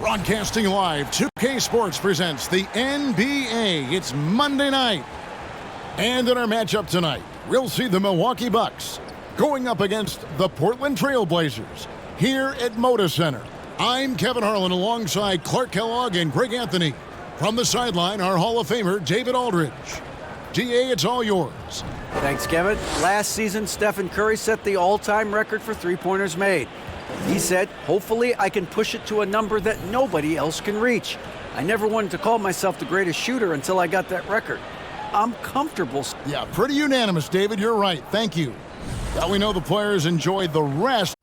Broadcasting live, 2K Sports presents the NBA. It's Monday night. And in our matchup tonight, we'll see the Milwaukee Bucks going up against the Portland Trail Blazers here at Moda Center. I'm Kevin Harlan alongside Clark Kellogg and Greg Anthony. From the sideline, our Hall of Famer, David Aldridge. GA, it's all yours. Thanks, Kevin. Last season, Stephen Curry set the all-time record for three-pointers made. He said, hopefully I can push it to a number that nobody else can reach. I never wanted to call myself the greatest shooter until I got that record. I'm comfortable. Yeah, pretty unanimous, David. You're right. Thank you. Now we know the players enjoyed the rest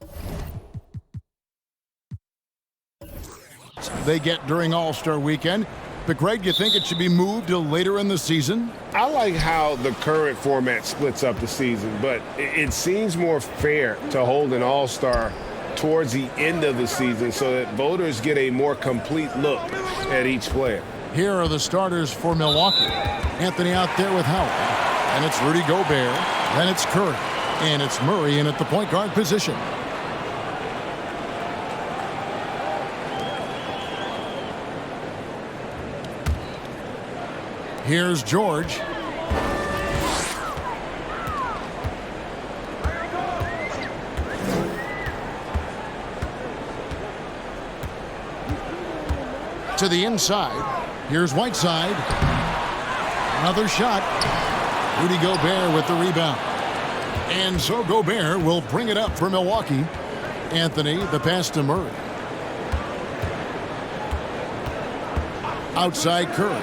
they get during All-Star Weekend. But, Greg, you think it should be moved to later in the season? I like how the current format splits up the season, but it seems more fair to hold an All-Star towards the end of the season so that voters get a more complete look at each player. Here are the starters for Milwaukee. Anthony out there with Howard. And it's Rudy Gobert. Then it's Curry. And it's Murray in at the point guard position. Here's George. To the inside. Here's Whiteside. Another shot. Rudy Gobert with the rebound. And so Gobert will bring it up for Milwaukee. Anthony, the pass to Murray. Outside Curry.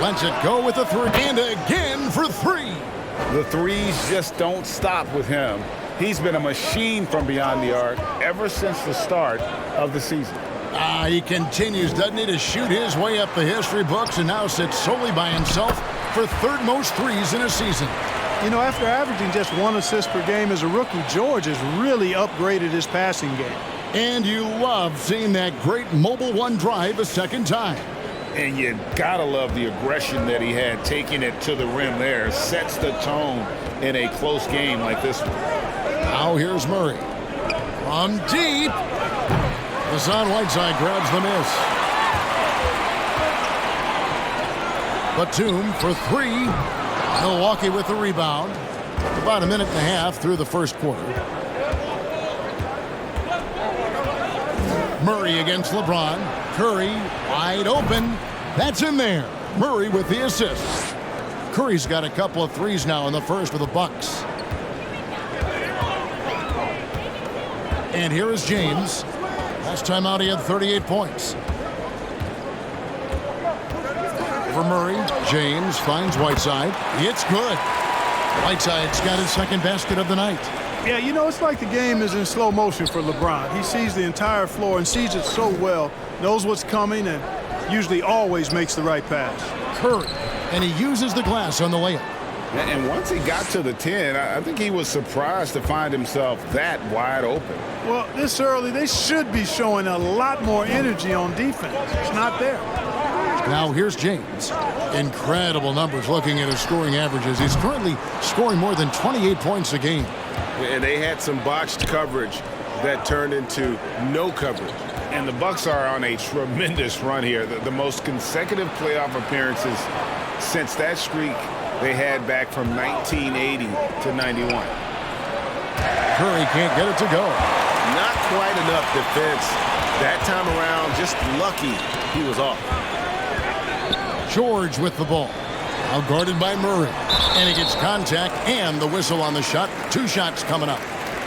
Lets it go with the three. And again for three. The threes just don't stop with him. He's been a machine from beyond the arc ever since the start of the season. He continues, doesn't he, to shoot his way up the history books and now sits solely by himself for third most threes in a season. You know, after averaging just 1 assist per game as a rookie, George has really upgraded his passing game. And you love seeing that great mobile one drive a second time. And you gotta love the aggression that he had taking it to the rim there. Sets the tone in a close game like this one. Now here's Murray. From deep. Hassan Whiteside grabs the miss. Batum for three. Milwaukee with the rebound. About a minute and a half through the first quarter. Murray against LeBron. Curry wide open. That's in there. Murray with the assist. Curry's got a couple of threes now in the first for the Bucks. And here is James. Last time out, he had 38 points. For Murray, James finds Whiteside. It's good. Whiteside's got his second basket of the night. Yeah, you know, it's like the game is in slow motion for LeBron. He sees the entire floor and sees it so well, knows what's coming, and usually always makes the right pass. Curry, and he uses the glass on the layup. And once he got to the 10, I think he was surprised to find himself that wide open. Well, this early, they should be showing a lot more energy on defense. It's not there. Now here's James. Incredible numbers looking at his scoring averages. He's currently scoring more than 28 points a game. And they had some botched coverage that turned into no coverage. And the Bucks are on a tremendous run here. The most consecutive playoff appearances since that streak they had back from 1980 to 91. Curry can't get it to go. Not quite enough defense. That time around, just lucky he was off. George with the ball. Now guarded by Murray. And he gets contact and the whistle on the shot. 2 shots coming up.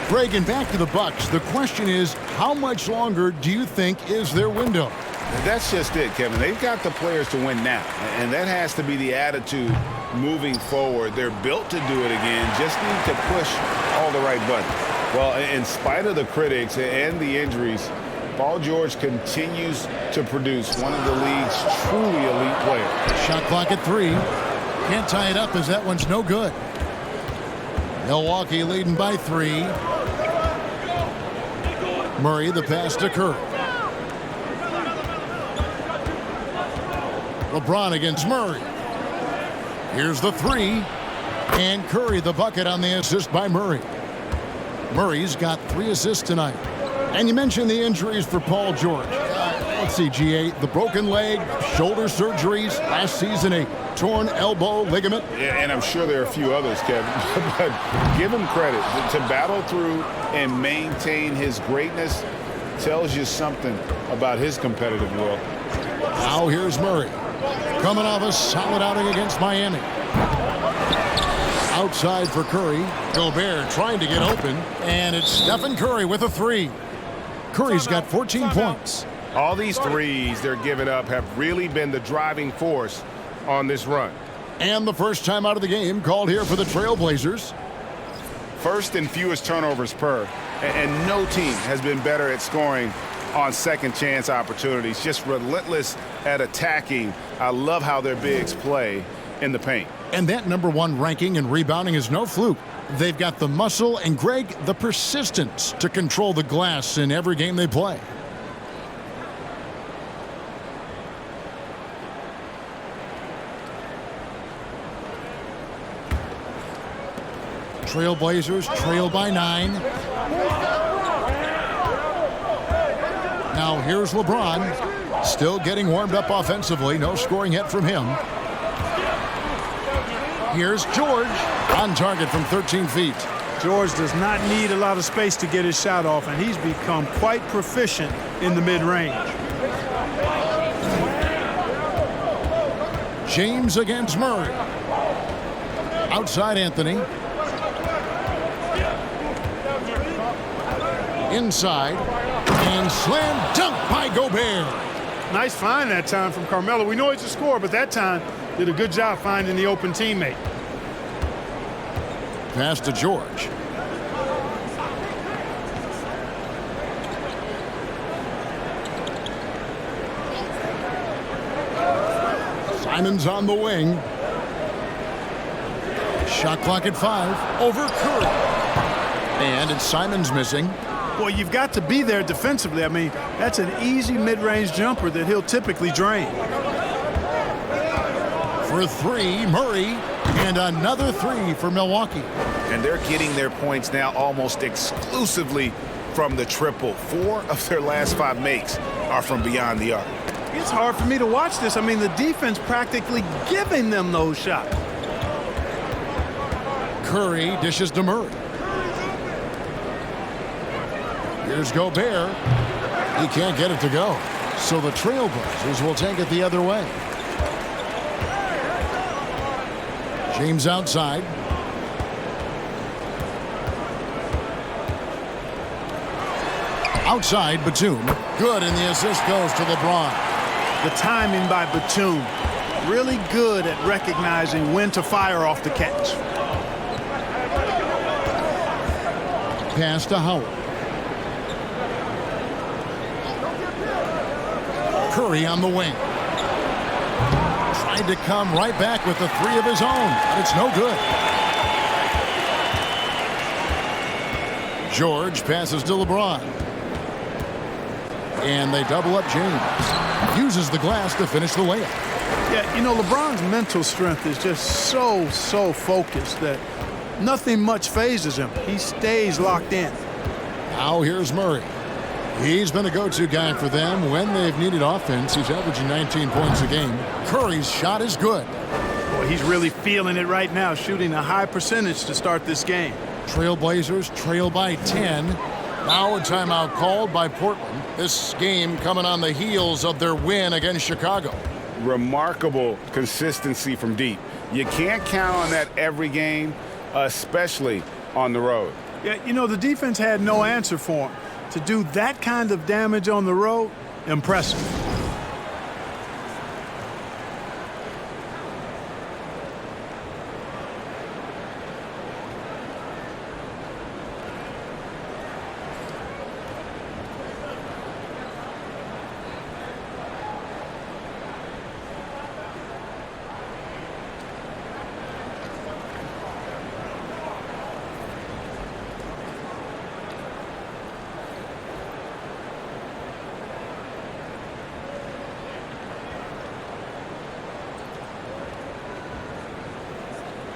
Greg, and back to the Bucks. The question is, how much longer do you think is their window? That's just it, Kevin. They've got the players to win now. And that has to be the attitude moving forward. They're built to do it again. Just need to push all the right buttons. Well, in spite of the critics and the injuries, Paul George continues to produce one of the league's truly elite players. Shot clock at 3. Can't tie it up as that one's no good. Milwaukee leading by 3. Murray, the pass to Curry. LeBron against Murray. Here's the 3. And Curry the bucket on the assist by Murray. Murray's got 3 assists tonight. And you mentioned the injuries for Paul George. Let's see, GA, the broken leg, shoulder surgeries, last season a torn elbow ligament. Yeah, and I'm sure there are a few others, Kevin. But give him credit. To battle through and maintain his greatness tells you something about his competitive will. Now here's Murray. Coming off a solid outing against Miami. Outside for Curry. Gobert trying to get open. And it's Stephen Curry with a three. Curry's got 14 points. All these threes they're giving up have really been the driving force on this run. And the first time out of the game called here for the Trailblazers. First and fewest turnovers per. And no team has been better at scoring on second chance opportunities. Just relentless at attacking. I love how their bigs play in the paint. And that #1 ranking and rebounding is no fluke. They've got the muscle and, Greg, the persistence to control the glass in every game they play. Trailblazers trail by 9. Now here's LeBron, still getting warmed up offensively. No scoring yet from him. Here's George, on target from 13 feet. George does not need a lot of space to get his shot off, and he's become quite proficient in the mid-range. James against Murray. Outside Anthony. Inside. And slam dunk by Gobert. Nice find that time from Carmelo. We know he's a scorer, but that time did a good job finding the open teammate. Pass to George. Simon's on the wing. Shot clock at 5. Over Curry. And it's Simon's missing. Boy, you've got to be there defensively. I mean, that's an easy mid-range jumper that he'll typically drain. For 3, Murray. And another 3 for Milwaukee. And they're getting their points now almost exclusively from the triple. 4 of their last 5 makes are from beyond the arc. It's hard for me to watch this. I mean, the defense practically giving them those shots. Curry dishes to Murray. Here's Gobert. He can't get it to go. So the Trailblazers will take it the other way. James outside. Outside, Batum. Good, and the assist goes to LeBron. The timing by Batum. Really good at recognizing when to fire off the catch. Pass to Howard. Curry on the wing. Tried to come right back with the 3 of his own, but it's no good. George passes to LeBron. And they double up James. Uses the glass to finish the layup. Yeah, you know, LeBron's mental strength is just so focused that nothing much phases him. He stays locked in. Now here's Murray. He's been a go-to guy for them when they've needed offense. He's averaging 19 points a game. Curry's shot is good. Boy, he's really feeling it right now, shooting a high percentage to start this game. Trailblazers trail by 10. Now a timeout called by Portland. This game coming on the heels of their win against Chicago. Remarkable consistency from deep. You can't count on that every game, especially on the road. Yeah, you know, the defense had no answer for him. To do that kind of damage on the road, impressive.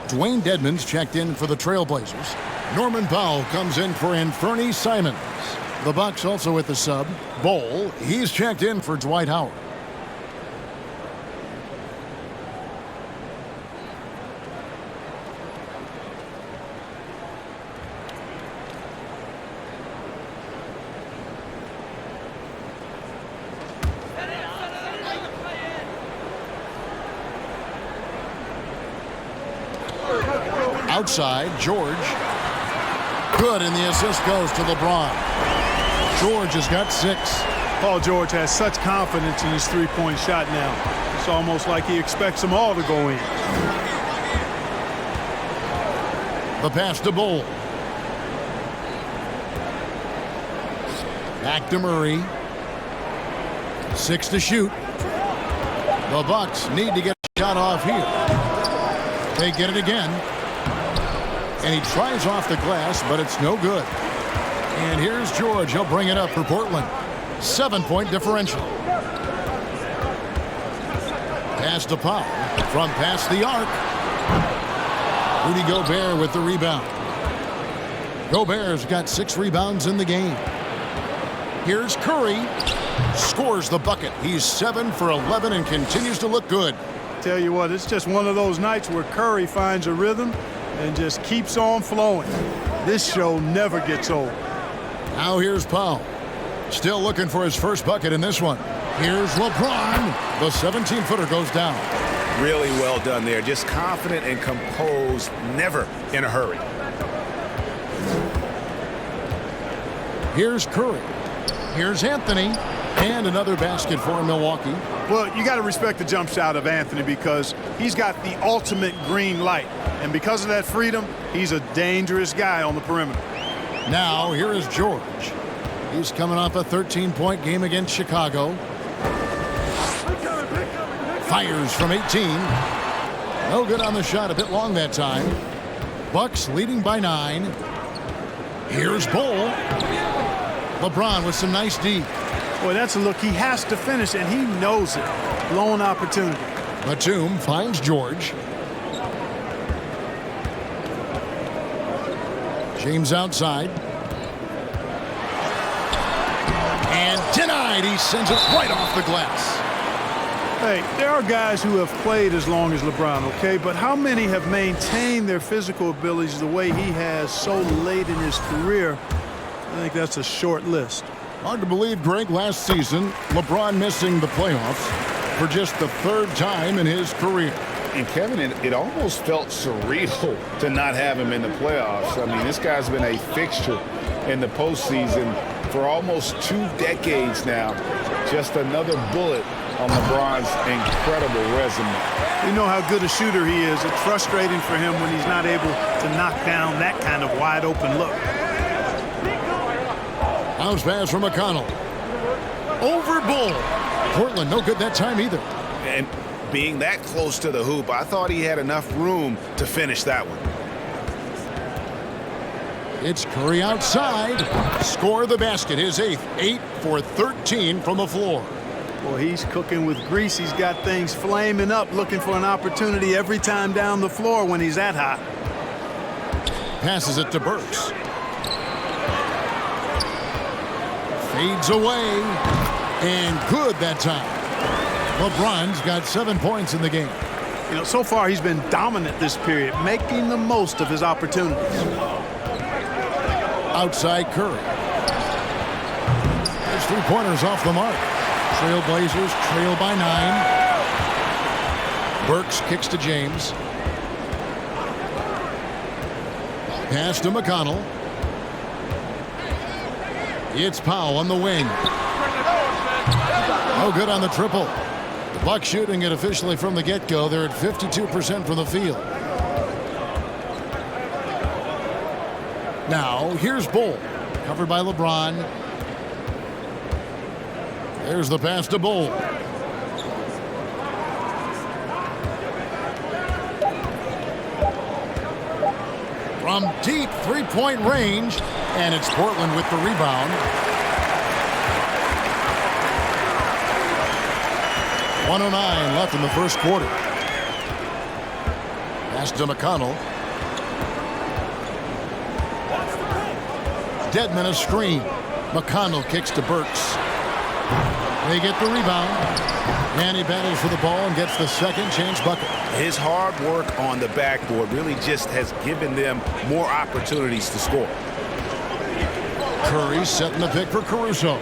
Dwayne Dedmon's checked in for the Trailblazers. Norman Powell comes in for Anthony Simons. The Bucks also with the sub. Bowl, he's checked in for Dwight Howard. Outside, George. Good, and the assist goes to LeBron. George has got 6. Paul George has such confidence in his three-point shot now. It's almost like he expects them all to go in. The pass to Bull. Back to Murray. 6 to shoot. The Bucks need to get a shot off here. They get it again. And he tries off the glass, but it's no good. And here's George. He'll bring it up for Portland. 7-point differential. Pass to Powell from past the arc. Rudy Gobert with the rebound. Gobert's got 6 rebounds in the game. Here's Curry. Scores the bucket. He's 7 for 11 and continues to look good. Tell you what, it's just one of those nights where Curry finds a rhythm and just keeps on flowing. This show never gets old. Now here's Powell. Still looking for his first bucket in this one. Here's LeBron. The 17-footer goes down. Really well done there. Just confident and composed, never in a hurry. Here's Curry. Here's Anthony. And another basket for Milwaukee. Well, you got to respect the jump shot of Anthony because he's got the ultimate green light. And because of that freedom, he's a dangerous guy on the perimeter. Now, here is George. He's coming off a 13-point game against Chicago. Fires from 18. No good on the shot. A bit long that time. Bucks leading by 9. Here's Bull. LeBron with some nice D. Boy, that's a look he has to finish, and he knows it. Blown opportunity. Batum finds George. James outside. And denied. He sends it right off the glass. Hey, there are guys who have played as long as LeBron, okay? But how many have maintained their physical abilities the way he has so late in his career? I think that's a short list. Hard to believe, Greg, last season, LeBron missing the playoffs for just the 3rd time in his career. And Kevin, it almost felt surreal to not have him in the playoffs. I mean, this guy's been a fixture in the postseason for almost 2 decades now. Just another bullet on LeBron's incredible resume. You know how good a shooter he is. It's frustrating for him when he's not able to knock down that kind of wide open look. Bounce pass from McConnell. Over Bull. Portland no good that time either. And being that close to the hoop, I thought he had enough room to finish that one. It's Curry outside. Score the basket. His 8th. 8 for 13 from the floor. Boy, he's cooking with grease. He's got things flaming up, looking for an opportunity every time down the floor when he's that hot. Passes it to Burks. Fades away. And good that time. LeBron's got 7 points in the game. You know, so far he's been dominant this period, making the most of his opportunities. Outside Curry. His 3-pointers off the mark. Trailblazers trail by 9. Burks kicks to James. Pass to McConnell. It's Powell on the wing. No good on the triple. The Bucks shooting it officially from the get-go. They're at 52% from the field. Now, here's Bull. Covered by LeBron. There's the pass to Bull. From deep 3-point range. And it's Portland with the rebound. 1:09 left in the first quarter. Pass to McConnell. Dedmon a screen. McConnell kicks to Burks. They get the rebound. And he battles for the ball and gets the second chance bucket. His hard work on the backboard really just has given them more opportunities to score. Curry setting the pick for Caruso.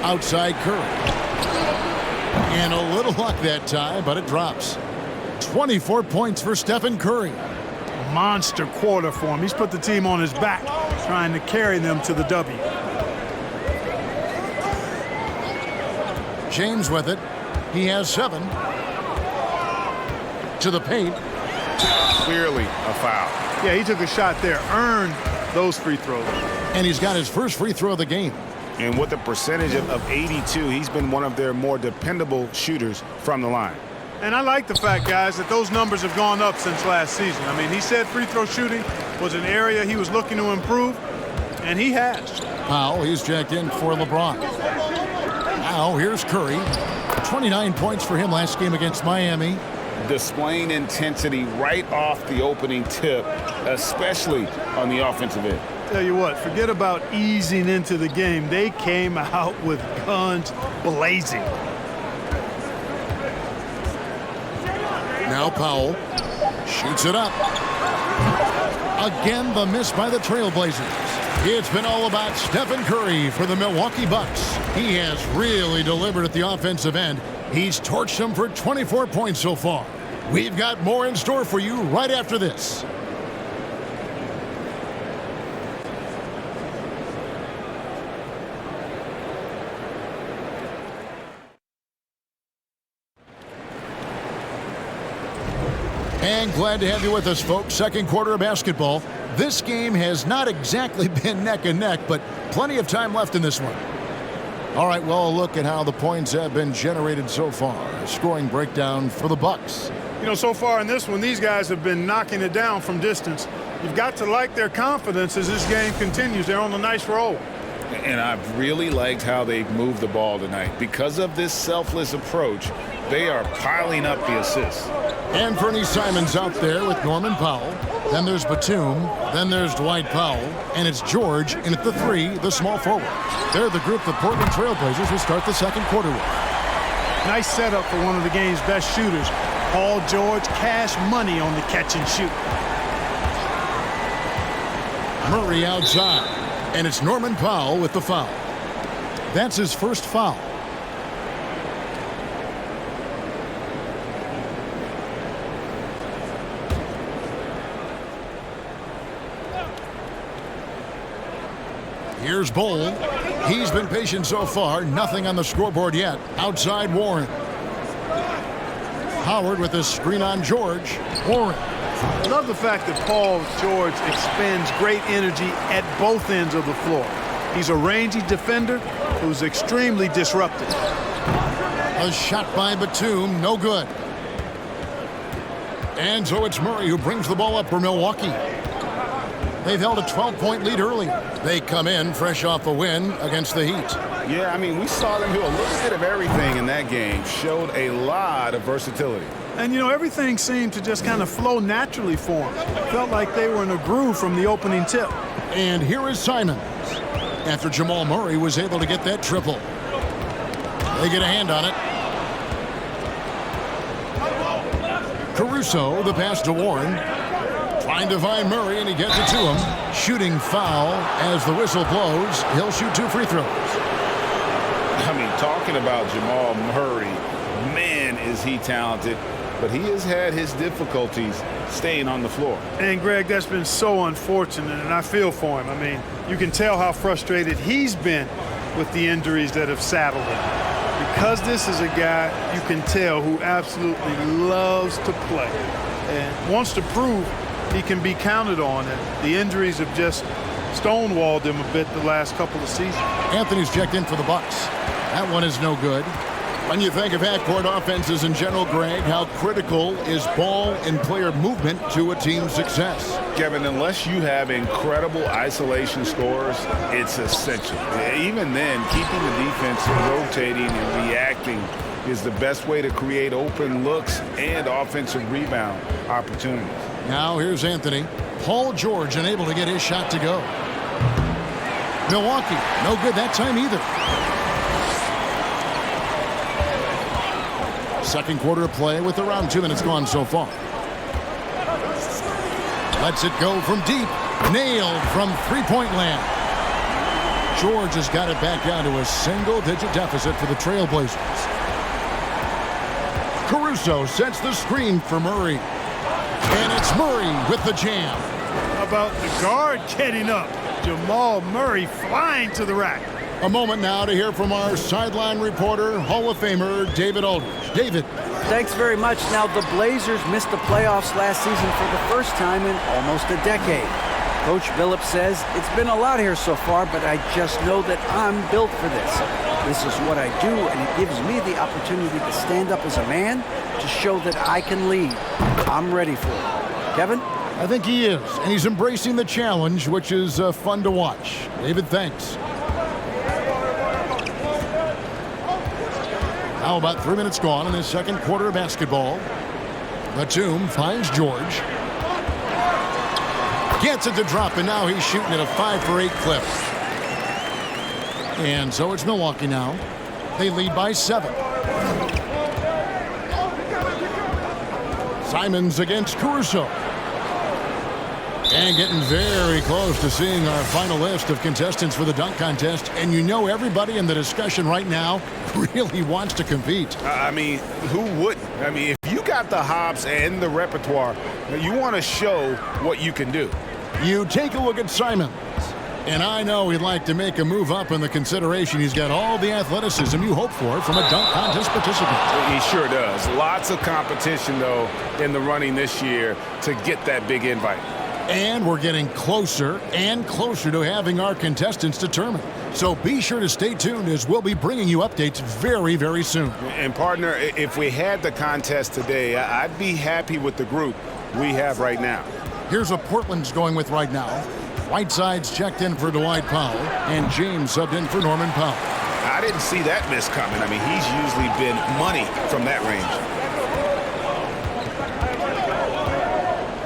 Outside Curry. And a little luck that time, but it drops. 24 points for Stephen Curry. Monster quarter for him. He's put the team on his back, trying to carry them to the W. James with it. He has 7. To the paint. Clearly a foul. Yeah, he took a shot there. Earned those free throws. And he's got his first free throw of the game. And with a percentage of 82, he's been one of their more dependable shooters from the line. And I like the fact, guys, that those numbers have gone up since last season. I mean, he said free throw shooting was an area he was looking to improve, and he has. Powell, he's jacked in for LeBron. Now here's Curry. 29 points for him last game against Miami. Displaying intensity right off the opening tip, especially on the offensive end. Tell you what, forget about easing into the game. They came out with guns blazing. Now Powell shoots it up. Again, the miss by the Trailblazers. It's been all about Stephen Curry for the Milwaukee Bucks. He has really delivered at the offensive end. He's torched them for 24 points so far. We've got more in store for you right after this. And glad to have you with us, folks. Second quarter of basketball. This game has not exactly been neck and neck, but plenty of time left in this one. All right, well, a look at how the points have been generated so far. A scoring breakdown for the Bucks. You know, so far in this one, these guys have been knocking it down from distance. You've got to like their confidence as this game continues. They're on a nice roll. And I've really liked how they've moved the ball tonight. Because of this selfless approach, they are piling up the assists. And Fernie Simon's out there with Norman Powell. Then there's Batum. Then there's Dwight Powell. And it's George in at the 3, the small forward. They're the group the Portland Trailblazers will start the second quarter with. Nice setup for one of the game's best shooters. Paul George, cash money on the catch and shoot. Murray outside. And it's Norman Powell with the foul. That's his first foul. Here's Bowl. He's been patient so far. Nothing on the scoreboard yet. Outside Warren. Howard with a screen on George. Warren. I love the fact that Paul George expends great energy at both ends of the floor. He's a rangy defender who's extremely disruptive. A shot by Batum, no good. And so it's Murray who brings the ball up for Milwaukee. They've held a 12-point lead early. They come in fresh off a win against the Heat. Yeah, I mean, we saw them do a little bit of everything in that game. Showed a lot of versatility. And, you know, everything seemed to just kind of flow naturally for them. Felt like they were in a groove from the opening tip. And here is Simons. After Jamal Murray was able to get that triple. They get a hand on it. Caruso, the pass to Warren. Trying to find Murray, and he gets it to him. Shooting foul as the whistle blows. He'll shoot 2 free throws. I mean, talking about Jamal Murray, man, is he talented. But he has had his difficulties staying on the floor. And, Greg, that's been so unfortunate, and I feel for him. I mean, you can tell how frustrated he's been with the injuries that have saddled him. Because this is a guy you can tell who absolutely loves to play and wants to prove he can be counted on, and the injuries have just stonewalled him a bit the last couple of seasons. Anthony's checked in for the Bucks. That one is no good. When you think of half-court offenses in general, Greg, how critical is ball and player movement to a team's success? Kevin, unless you have incredible isolation scores, it's essential. Even then, keeping the defense rotating and reacting is the best way to create open looks and offensive rebound opportunities. Now here's Anthony. Paul George unable to get his shot to go. Milwaukee, no good that time either. Second quarter of play with around 2 minutes gone so far. Lets it go from deep. Nailed from three-point land. George has got it back down to a single-digit deficit for the Trailblazers. Caruso sets the screen for Murray. And it's Murray with the jam. How about the guard getting up? Jamal Murray flying to the rack. A moment now to hear from our sideline reporter, Hall of Famer David Aldridge. David. Thanks very much. Now, the Blazers missed the playoffs last season for the first time in almost a decade. Coach Billups says, it's been a lot here so far, but I just know that I'm built for this. This is what I do, and it gives me the opportunity to stand up as a man to show that I can lead. I'm ready for it. Kevin? I think he is, and he's embracing the challenge, which is fun to watch. David, thanks. Now about 3 minutes gone in the second quarter of basketball. Batum finds George. Gets it to drop, and now he's shooting at a 5-for-8 clip. And so it's Milwaukee now. They lead by 7. Simons against Caruso. And getting very close to seeing our final list of contestants for the dunk contest. And you know everybody in the discussion right now really wants to compete. I mean, who wouldn't? I mean, if you got the hops and the repertoire, you want to show what you can do. You take a look at Simons. And I know he'd like to make a move up in the consideration. He's got all the athleticism you hope for from a dunk contest participant. He sure does. Lots of competition, though, in the running this year to get that big invite. And we're getting closer and closer to having our contestants determined. So be sure to stay tuned as we'll be bringing you updates very, very soon. And partner, if we had the contest today, I'd be happy with the group we have right now. Here's what Portland's going with right now. Whiteside's checked in for Dwight Powell, and James subbed in for Norman Powell. I didn't see that miss coming. I mean, he's usually been money from that range.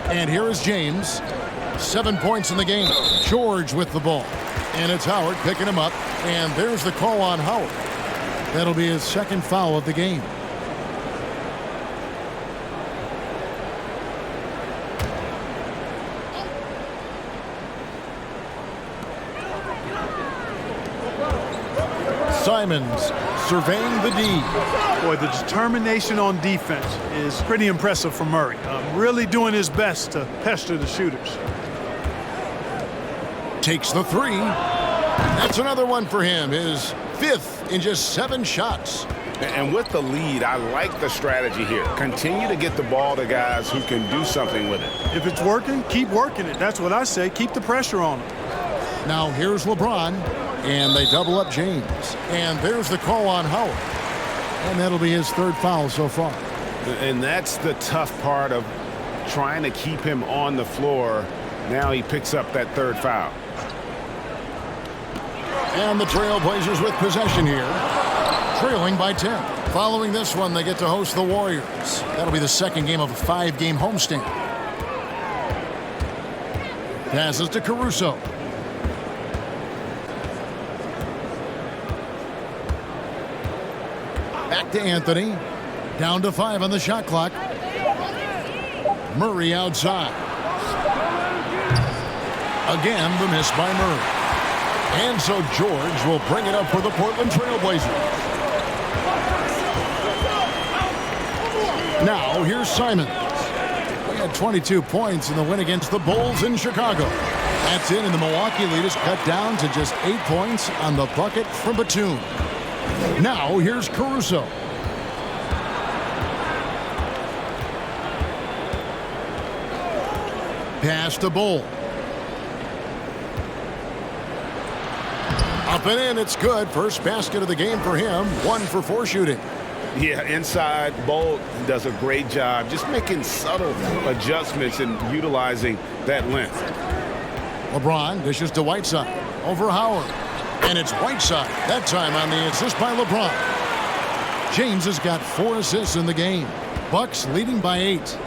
And here is James. 7 points in the game. George with the ball. And it's Howard picking him up. And there's the call on Howard. That'll be his second foul of the game. Simons surveying the D. Boy, the determination on defense is pretty impressive from Murray. Really doing his best to pester the shooters. Takes the three. That's another one for him. His fifth in just 7 shots. And with the lead, I like the strategy here. Continue to get the ball to guys who can do something with it. If it's working, keep working it. That's what I say. Keep the pressure on him. Now here's LeBron. And they double up James. And there's the call on Howard. And that'll be his 3rd foul so far. And that's the tough part of trying to keep him on the floor. Now he picks up that 3rd foul. And the Trailblazers with possession here. Trailing by 10. Following this one, they get to host the Warriors. That'll be the second game of a 5-game homestand. Passes to Caruso. Back to Anthony. Down to 5 on the shot clock. Murray outside. Again, the miss by Murray. And so George will bring it up for the Portland Trailblazers. Now, here's Simons. We had 22 points in the win against the Bulls in Chicago. That's it, and the Milwaukee lead is cut down to just 8 points on the bucket from Batum. Now, here's Caruso. Pass to Bull. Up and in, it's good. First basket of the game for him. 1 for 4 shooting. Yeah, inside, Bolt does a great job just making subtle adjustments and utilizing that length. LeBron dishes to Whiteside. Over Howard. And it's Whiteside, that time on the assist by LeBron. James has got 4 assists in the game. Bucks leading by 8.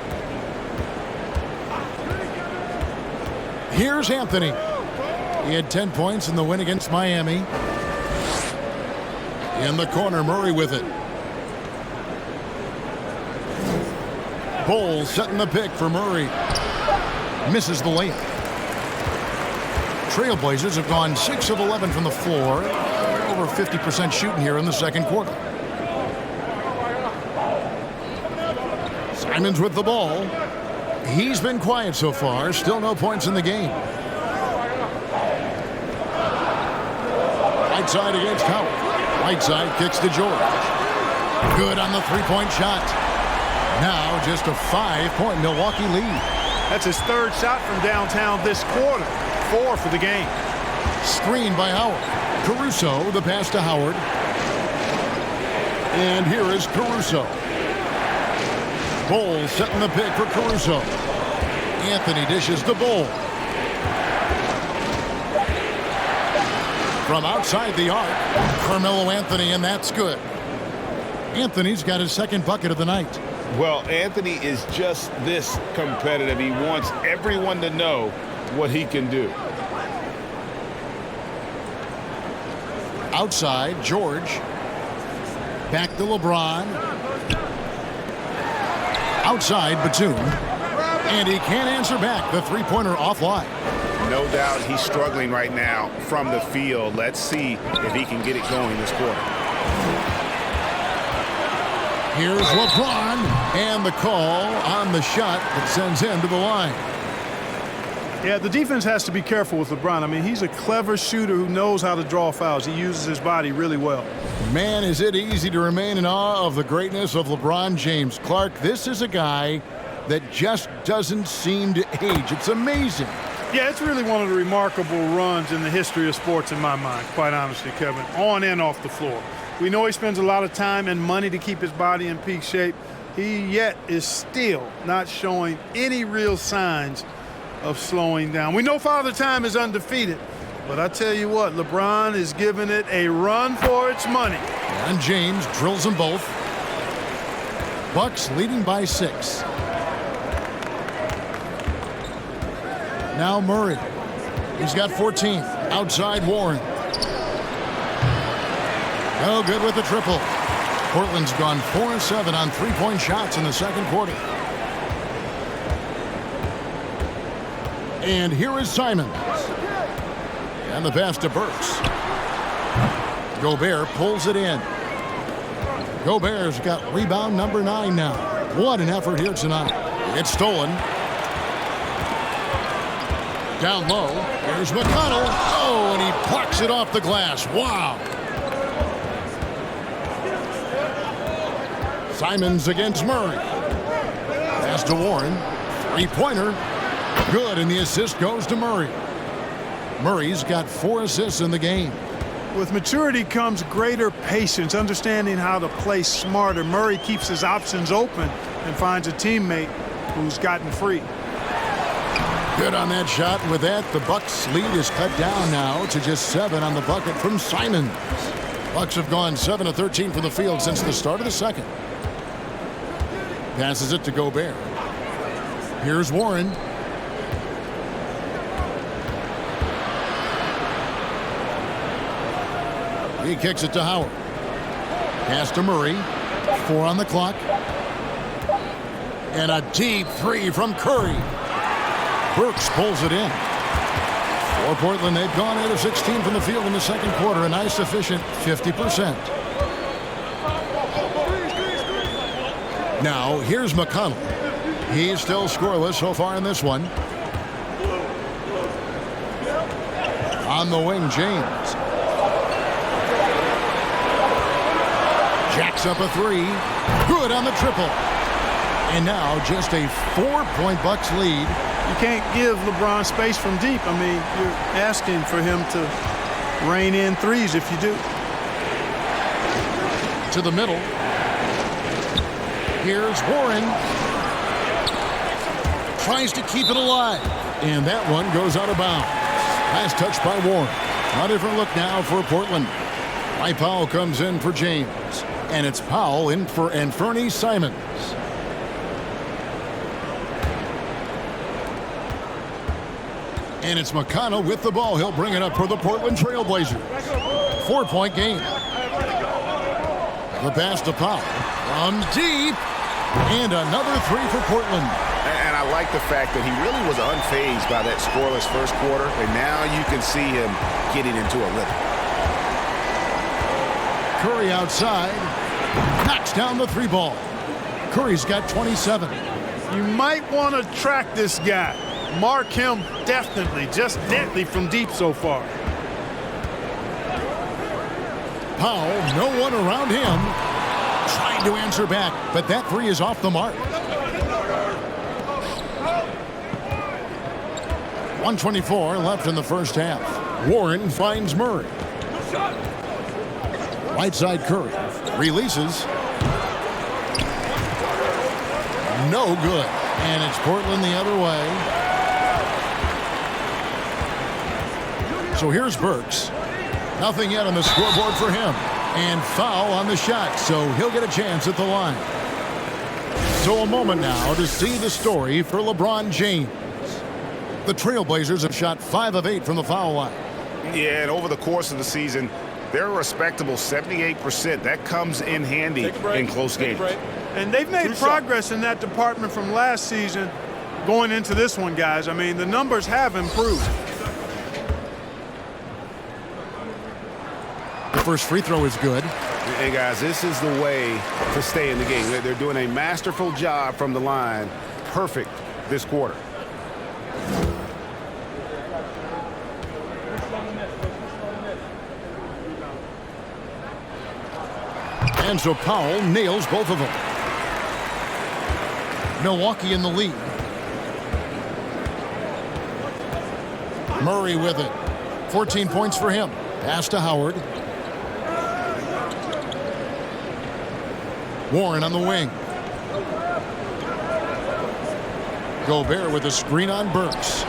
Here's Anthony. He had 10 points in the win against Miami. In the corner, Murray with it. Bowles setting the pick for Murray. Misses the layup. Trailblazers have gone 6 of 11 from the floor. Over 50% shooting here in the second quarter. Simons with the ball. He's been quiet so far. Still no points in the game. Right side against Howard. Right side kicks to George. Good on the three-point shot. Now just a 5-point Milwaukee lead. That's his third shot from downtown this quarter. 4 for the game. Screen by Howard. Caruso, the pass to Howard. And here is Caruso. Bowles setting the pick for Caruso. Anthony dishes the Bowles. From outside the arc, Carmelo Anthony, and that's good. Anthony's got his second bucket of the night. Well, Anthony is just this competitive. He wants everyone to know what he can do. Outside, George. Back to LeBron. Outside, Batum. And he can't answer back. The three-pointer offline. No doubt he's struggling right now from the field. Let's see if he can get it going this quarter. Here's LeBron, and the call on the shot that sends him to the line. Yeah, the defense has to be careful with LeBron. I mean, he's a clever shooter who knows how to draw fouls. He uses his body really well. Man, is it easy to remain in awe of the greatness of LeBron James. Clark, this is a guy that just doesn't seem to age. It's amazing. Yeah, it's really one of the remarkable runs in the history of sports in my mind, quite honestly, Kevin, on and off the floor. We know he spends a lot of time and money to keep his body in peak shape. He yet is still not showing any real signs of slowing down. We know Father Time is undefeated, but I tell you what, LeBron is giving it a run for its money. And James drills them both. Bucks leading by 6. Now Murray. He's got 14. Outside Warren. No good with the triple. Portland's gone 4 of 7 on three-point shots in the second quarter. And here is Simons. And the pass to Burks. Gobert pulls it in. Gobert's got rebound number 9 now. What an effort here tonight. It's stolen. Down low. Here's McConnell. Oh, and he plucks it off the glass. Wow. Simons against Murray. Pass to Warren. Three-pointer. Good, and the assist goes to Murray. Murray's got 4 assists in the game. With maturity comes greater patience, understanding how to play smarter. Murray keeps his options open and finds a teammate who's gotten free. Good on that shot. With that, the Bucks' lead is cut down now to just 7 on the bucket from Simons. Bucks have gone 7 of 13 from the field since the start of the second. Passes it to Gobert. Here's Warren. He kicks it to Howard. Pass to Murray. 4 on the clock. And a deep 3 from Curry. Burks pulls it in. For Portland, they've gone 8 of 16 from the field in the second quarter. A nice, efficient 50%. Now, here's McConnell. He's still scoreless so far in this one. On the wing, James. Jacks up a 3. Good on the triple. And now just a 4-point Bucks lead. You can't give LeBron space from deep. I mean, you're asking for him to rein in threes if you do. To the middle. Here's Warren. Tries to keep it alive. And that one goes out of bounds. Last touch by Warren. A different look now for Portland. Mike Powell comes in for James. And it's Powell in for Anthony Simons. And it's McConnell with the ball. He'll bring it up for the Portland Trailblazers. 4-point game. The pass to Powell from deep. And another three for Portland. And I like the fact that he really was unfazed by that scoreless first quarter. And now you can see him getting into a rhythm. Curry outside. Knocks down the three ball. Curry's got 27. You might want to track this guy. Mark him definitely, just deadly from deep so far. Powell, no one around him. Trying to answer back, but that three is off the mark. 1:24 left in the first half. Warren finds Murray. Right side Curry. Releases. No good. And it's Portland the other way. So here's Burks. Nothing yet on the scoreboard for him. And foul on the shot, so he'll get a chance at the line. So a moment now to see the story for LeBron James. The Trailblazers have shot 5 of 8 from the foul line. Yeah, and over the course of the season, they're a respectable 78%. That comes in handy in close games. And they've made progress in that department from last season going into this one, guys. I mean, the numbers have improved. The first free throw is good. Hey, guys, this is the way to stay in the game. They're doing a masterful job from the line. Perfect this quarter. And so Powell nails both of them. Milwaukee in the lead. Murray with it. 14 points for him. Pass to Howard. Warren on the wing. Gobert with a screen on Burks.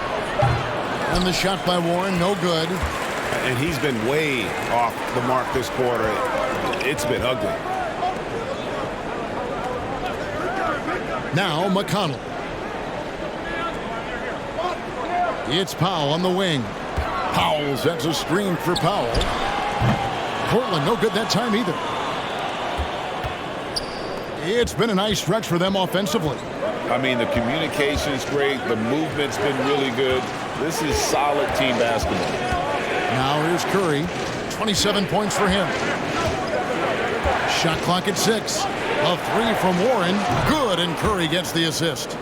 And the shot by Warren, no good. And he's been way off the mark this quarter. It's been ugly. Now McConnell. It's Powell on the wing. Powell sets a screen for Powell. Portland no good that time either. It's been a nice stretch for them offensively. I mean, the communication's great. The movement's been really good. This is solid team basketball. Now here's Curry. 27 points for him. Shot clock at 6. A three from Warren. Good, and Curry gets the assist.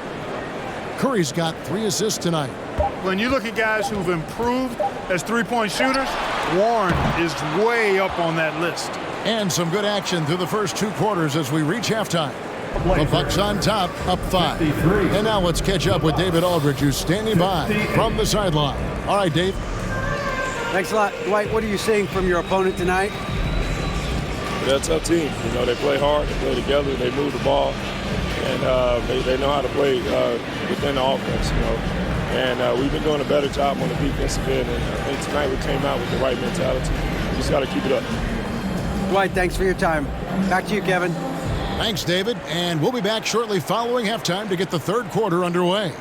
Curry's got 3 assists tonight. When you look at guys who've improved as three-point shooters, Warren is way up on that list. And some good action through the first 2 quarters as we reach halftime. The Bucks on top, up 5. And now let's catch up with David Aldridge, who's standing by from the sideline. All right, Dave. Thanks a lot. Dwight, what are you seeing from your opponent tonight? They're a tough team. You know, they play hard, they play together, they move the ball, and they know how to play within the offense, you know. And we've been doing a better job on the defensive end, and I think tonight we came out with the right mentality. We just got to keep it up. Dwight, thanks for your time. Back to you, Kevin. Thanks, David. And we'll be back shortly following halftime to get the third quarter underway.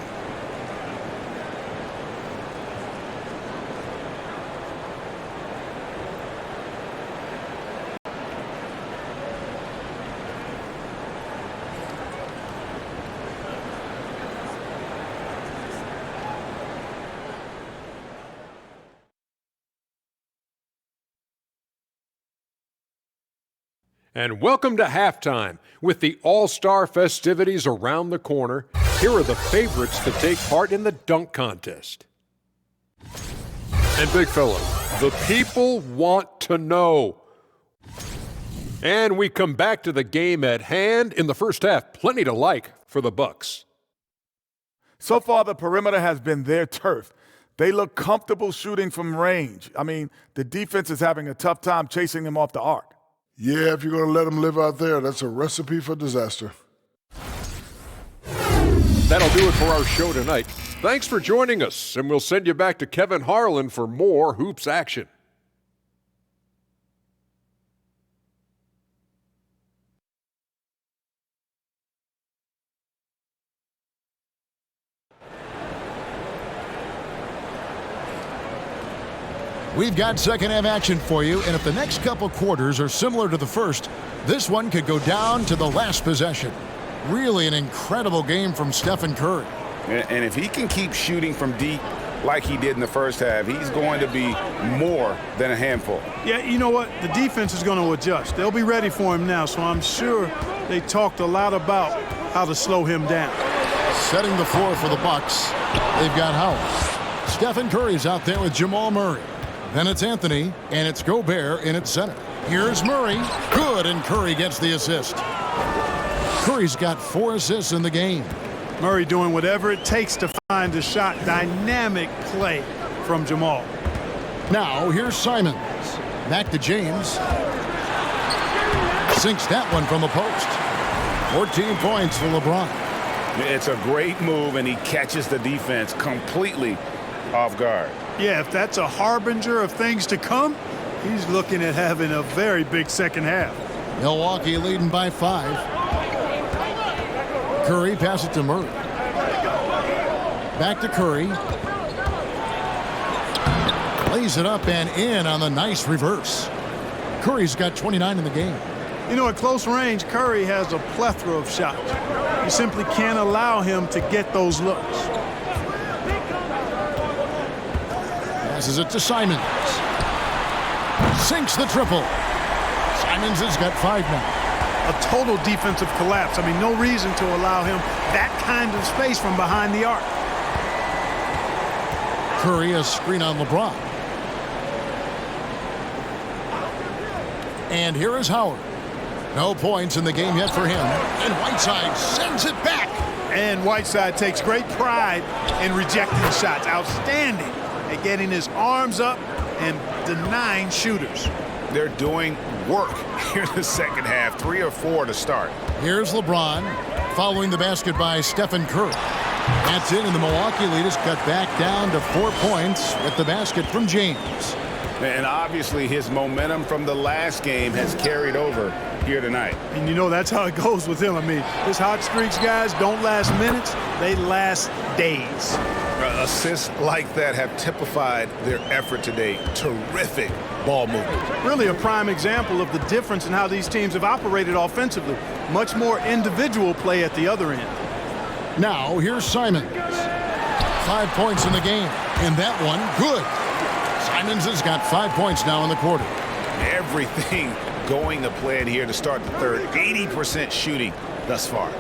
And welcome to halftime. With the All-Star festivities around the corner, here are the favorites to take part in the dunk contest. And big fella, the people want to know. And we come back to the game at hand. In the first half, plenty to like for the Bucks. So far, the perimeter has been their turf. They look comfortable shooting from range. I mean, the defense is having a tough time chasing them off the arc. Yeah, if you're going to let them live out there, that's a recipe for disaster. That'll do it for our show tonight. Thanks for joining us, and we'll send you back to Kevin Harlan for more hoops action. We've got second half action for you, and if the next couple quarters are similar to the first, this one could go down to the last possession. Really an incredible game from Stephen Curry. And if he can keep shooting from deep like he did in the first half, he's going to be more than a handful. Yeah, you know what? The defense is going to adjust. They'll be ready for him now, so I'm sure they talked a lot about how to slow him down. Setting the floor for the Bucks, they've got Howard. Stephen Curry's out there with Jamal Murray. Then it's Anthony, and it's Gobert in at center. Here's Murray. Good, and Curry gets the assist. Curry's got 4 assists in the game. Murray doing whatever it takes to find a shot. Dynamic play from Jamal. Now, here's Simons. Back to James. Sinks that one from the post. 14 points for LeBron. It's a great move, and he catches the defense completely off guard. Yeah, if that's a harbinger of things to come, he's looking at having a very big second half. Milwaukee leading by 5. Curry pass it to Murray. Back to Curry. Lays it up and in on the nice reverse. Curry's got 29 in the game. You know, at close range, Curry has a plethora of shots. You simply can't allow him to get those looks. Passes it to Simons. Sinks the triple. Simons has got 5 now. A total defensive collapse. I mean, no reason to allow him that kind of space from behind the arc. Curry a screen on LeBron. And here is Howard. No points in the game yet for him. And Whiteside sends it back. And Whiteside takes great pride in rejecting shots. Outstanding at getting his arms up and denying shooters. They're doing work here in the second half. 3 or 4 to start. Here's LeBron following the basket by Stephen Curry. That's it, and the Milwaukee lead is cut back down to 4 points with the basket from James. And obviously his momentum from the last game has carried over here tonight. And you know that's how it goes with him. I mean, his hot streaks, guys, don't last minutes. They last days. Assists like that have typified their effort today. Terrific ball movement. Really a prime example of the difference in how these teams have operated offensively. Much more individual play at the other end. Now, here's Simons. 5 points in the game. And that one, good. Simons has got 5 points now in the quarter. Everything going to plan here to start the third. 80% shooting thus far.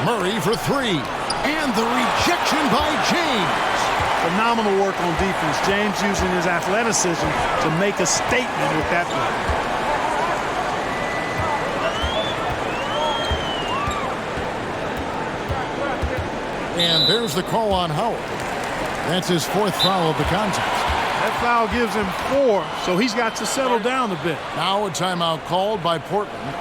Murray for 3. And the rejection by James. Phenomenal work on defense. James using his athleticism to make a statement with that one. And there's the call on Howard. That's his 4th foul of the contest. That foul gives him 4, so he's got to settle down a bit. Now a timeout called by Portland.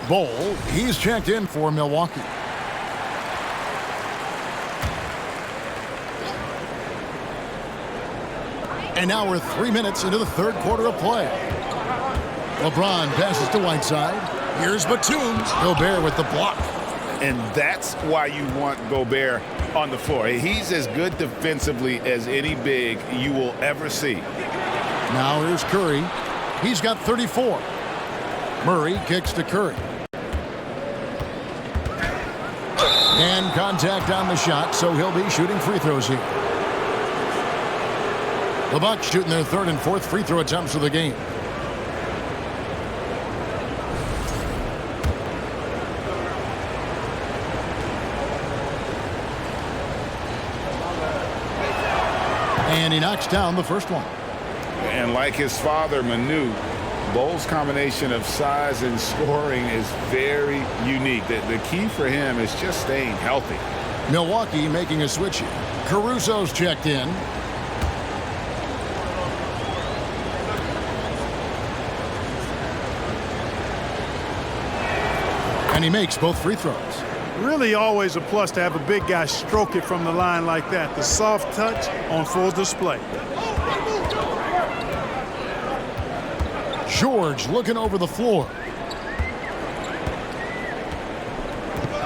Bol, he's checked in for Milwaukee. And now we're 3 minutes into the third quarter of play. LeBron passes to Whiteside. Here's Batum. Gobert with the block. And that's why you want Gobert on the floor. He's as good defensively as any big you will ever see. Now here's Curry. He's got 34. Murray kicks to Curry. And contact on the shot, so he'll be shooting free throws here. The Bucks shooting their 3rd and 4th free throw attempts of the game. And he knocks down the first one. And like his father, Manu, Bol's combination of size and scoring is very unique. The key for him is just staying healthy. Milwaukee making a switch here. Caruso's checked in. And he makes both free throws. Really always a plus to have a big guy stroke it from the line like that. The soft touch on full display. George looking over the floor.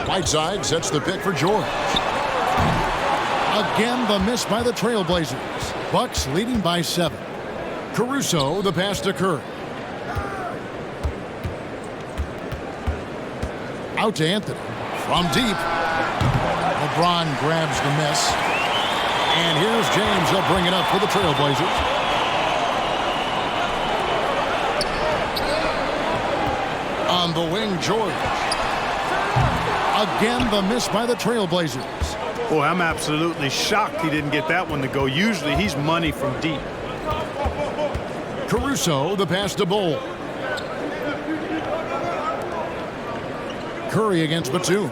Whiteside sets the pick for George. Again, the miss by the Trailblazers. Bucks leading by 7. Caruso, the pass to Curry. Out to Anthony. From deep. LeBron grabs the miss. And here's James. He'll bring it up for the Trailblazers. On the wing, George. Again, the miss by the Trailblazers. Boy, I'm absolutely shocked he didn't get that one to go. Usually he's money from deep. Caruso, the pass to Bull. Curry against Batum.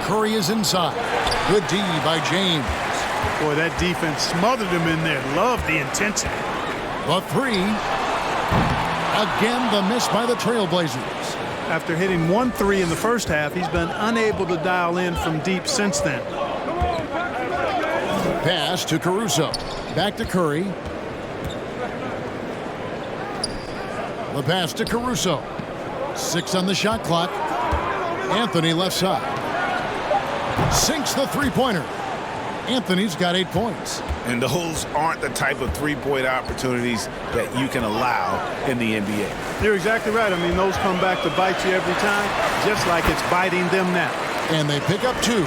Curry is inside. Good D by James. Boy, that defense smothered him in there. Love the intensity. The 3. Again, the miss by the Trailblazers. After hitting 1 3 in the first half, he's been unable to dial in from deep since then. Pass to Caruso. Back to Curry. The pass to Caruso. 6 on the shot clock. Anthony left side. Sinks the three-pointer. Anthony's got 8 points. And those aren't the type of three-point opportunities that you can allow in the NBA. You're exactly right. I mean, those come back to bite you every time, just like it's biting them now. And they pick up 2.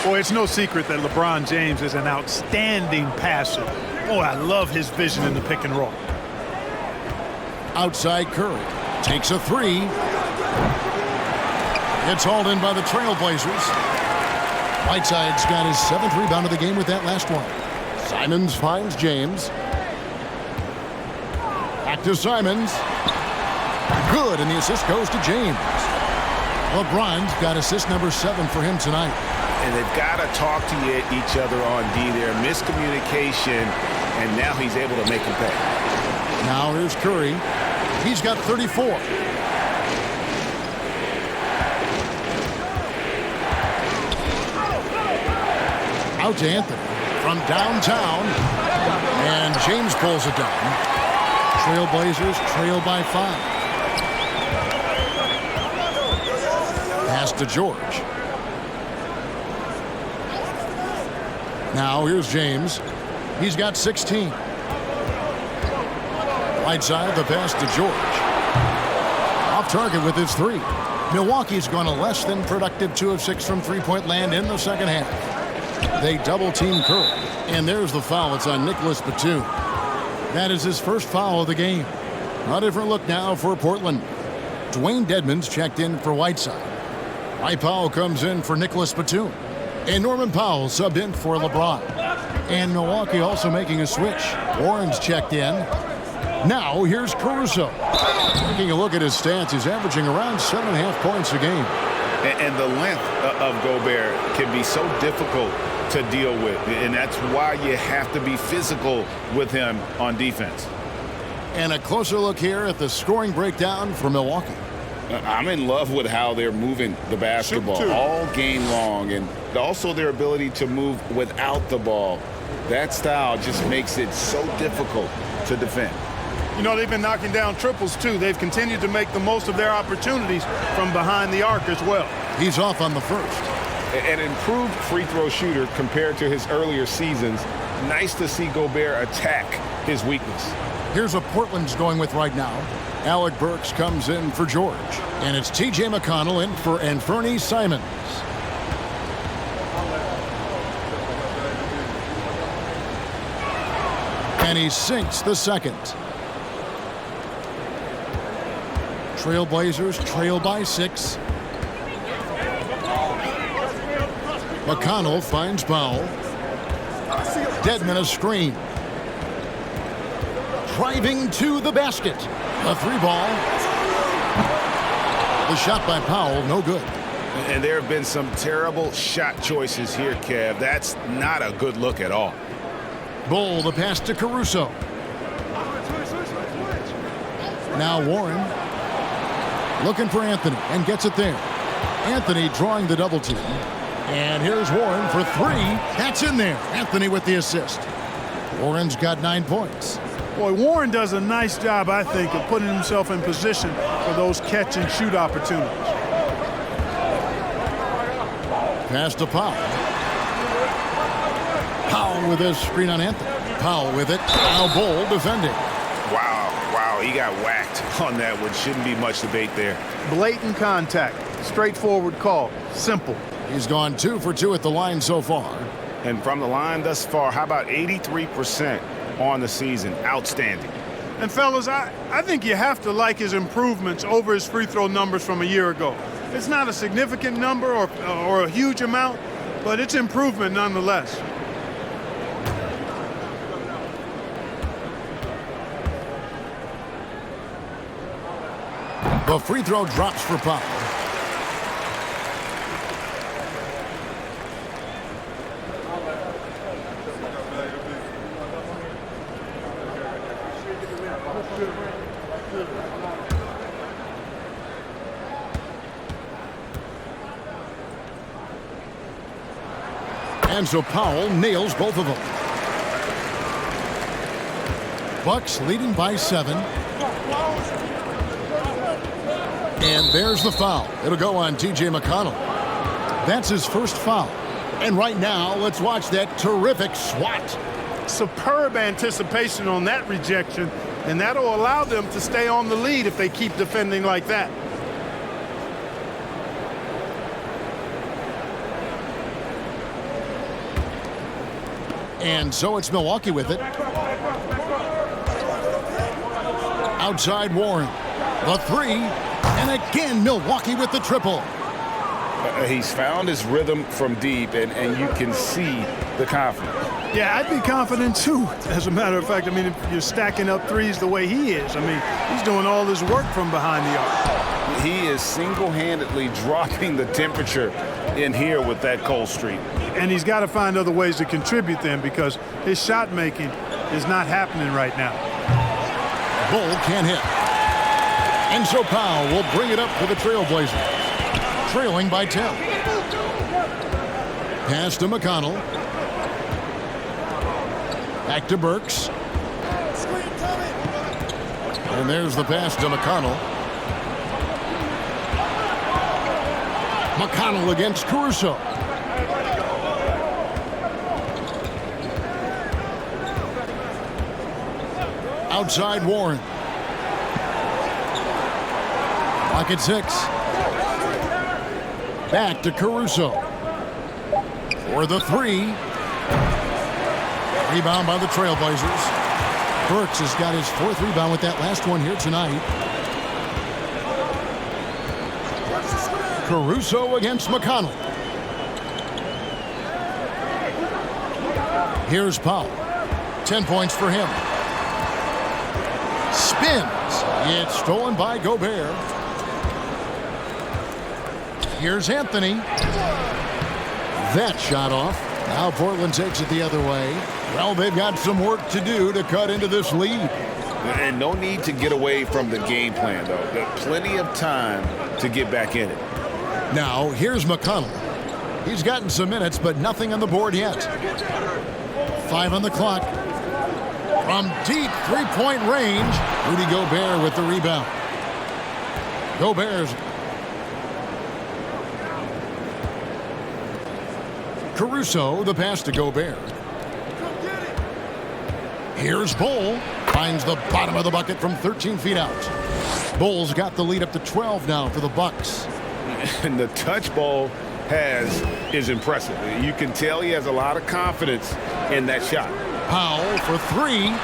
Boy, it's no secret that LeBron James is an outstanding passer. Boy, I love his vision in the pick and roll. Outside Curry. Takes a 3. It's hauled in by the Trailblazers. Whiteside's got his 7th rebound of the game with that last one. Simons finds James. Back to Simons. Good, and the assist goes to James. LeBron's got assist number 7 for him tonight. And they've got to talk to each other on D there. Miscommunication, and now he's able to make him pay. Now here's Curry. He's got 34. Out to Anthony from downtown, and James pulls it down. Trailblazers trail by 5. Pass to George. Now here's James. He's got 16. Right side, the pass to George. Off target with his 3. Milwaukee's gone a less than productive 2 of 6 from three-point land in the second half. They double-team Curry. And there's the foul. It's on Nicholas Batum. That is his first foul of the game. A different look now for Portland. Dwayne Dedmon's checked in for Whiteside. Mike Powell comes in for Nicholas Batum. And Norman Powell subbed in for LeBron. And Milwaukee also making a switch. Warren's checked in. Now here's Caruso. Taking a look at his stats, he's averaging around 7.5 points a game. And the length of Gobert can be so difficult to deal with. And that's why you have to be physical with him on defense. And a closer look here at the scoring breakdown for Milwaukee. I'm in love with how they're moving the basketball all game long, and also their ability to move without the ball. That style just makes it so difficult to defend. You know, they've been knocking down triples, too. They've continued to make the most of their opportunities from behind the arc as well. He's off on the first. An improved free throw shooter compared to his earlier seasons. Nice to see Gobert attack his weakness. Here's what Portland's going with right now. Alec Burks comes in for George. And it's T.J. McConnell in for Anthony Simons. And he sinks the second. Trailblazers trail by 6. McConnell finds Powell. Dedmon a screen. Driving to the basket. A 3-ball. The shot by Powell, no good. And there have been some terrible shot choices here, Kev. That's not a good look at all. Bull, the pass to Caruso. Now Warren. Looking for Anthony and gets it there. Anthony drawing the double team. And here's Warren for 3. That's in there. Anthony with the assist. Warren's got 9 points. Boy, Warren does a nice job, I think, of putting himself in position for those catch-and-shoot opportunities. Pass to Powell. Powell with his screen on Anthony. Powell with it. Now Bull defending. Wow, he got whacked on that one. Shouldn't be much debate there. Blatant contact. Straightforward call. Simple. He's gone 2 for 2 at the line so far. And from the line thus far, how about 83% on the season? Outstanding. And fellas, I think you have to like his improvements over his free throw numbers from a year ago. It's not a significant number or a huge amount, but it's improvement nonetheless. The free throw drops for Powell. And so Powell nails both of them. Bucks leading by 7. And there's the foul. It'll go on T.J. McConnell. That's his first foul. And right now, let's watch that terrific swat. Superb anticipation on that rejection, and that'll allow them to stay on the lead if they keep defending like that. And so it's Milwaukee with it. Outside Warren. The 3. And again, Milwaukee with the triple. He's found his rhythm from deep, and you can see the confidence. Yeah, I'd be confident too. As a matter of fact, I mean, if you're stacking up threes the way he is, I mean, he's doing all this work from behind the arc. He is single-handedly dropping the temperature in here with that cold streak. And he's got to find other ways to contribute then, because his shot making is not happening right now. Bull can't hit. And so Powell will bring it up for the Trailblazers. Trailing by 10. Pass to McConnell. Back to Burks. And there's the pass to McConnell. McConnell against Caruso. Outside Warren. Pocket 6. Back to Caruso. For the 3. Rebound by the Trailblazers. Burks has got his 4th rebound with that last one here tonight. Caruso against McConnell. Here's Powell. 10 points for him. Spins. It's stolen by Gobert. Here's Anthony. That shot off. Now Portland takes it the other way. Well, they've got some work to do to cut into this lead. And no need to get away from the game plan, though. There's plenty of time to get back in it. Now, here's McConnell. He's gotten some minutes, but nothing on the board yet. 5 on the clock. From deep three-point range, Rudy Gobert with the rebound. Gobert's Caruso, the pass to Gobert. Here's Bull. Finds the bottom of the bucket from 13 feet out. Bull's got the lead up to 12 now for the Bucks. And the touch ball is impressive. You can tell he has a lot of confidence in that shot. Powell for 3.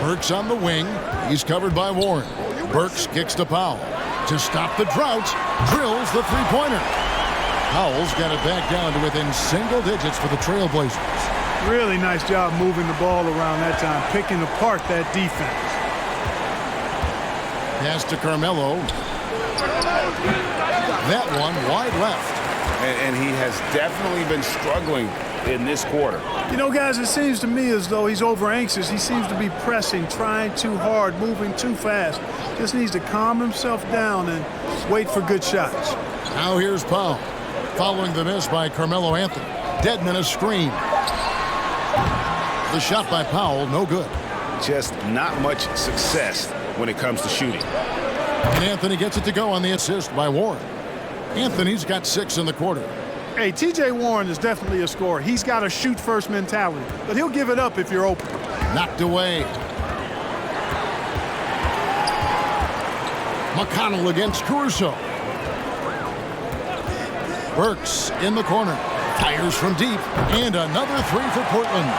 Burks on the wing. He's covered by Warren. Burks kicks to Powell. To stop the drought, drills the three-pointer. Powell's got it back down to within single digits for the Trailblazers. Really nice job moving the ball around that time, picking apart that defense. Pass to Carmelo. That one wide left. And he has definitely been struggling in this quarter. You know, guys, it seems to me as though he's over anxious. He seems to be pressing, trying too hard, moving too fast. Just needs to calm himself down and wait for good shots. Now here's Powell, following the miss by Carmelo Anthony. Dedmon a screen. The shot by Powell, no good. Just not much success when it comes to shooting. And Anthony gets it to go on the assist by Warren. Anthony's got 6 in the quarter. Hey, T.J. Warren is definitely a scorer. He's got a shoot-first mentality, but he'll give it up if you're open. Knocked away. McConnell against Caruso. Burks in the corner. Fires from deep. And another 3 for Portland.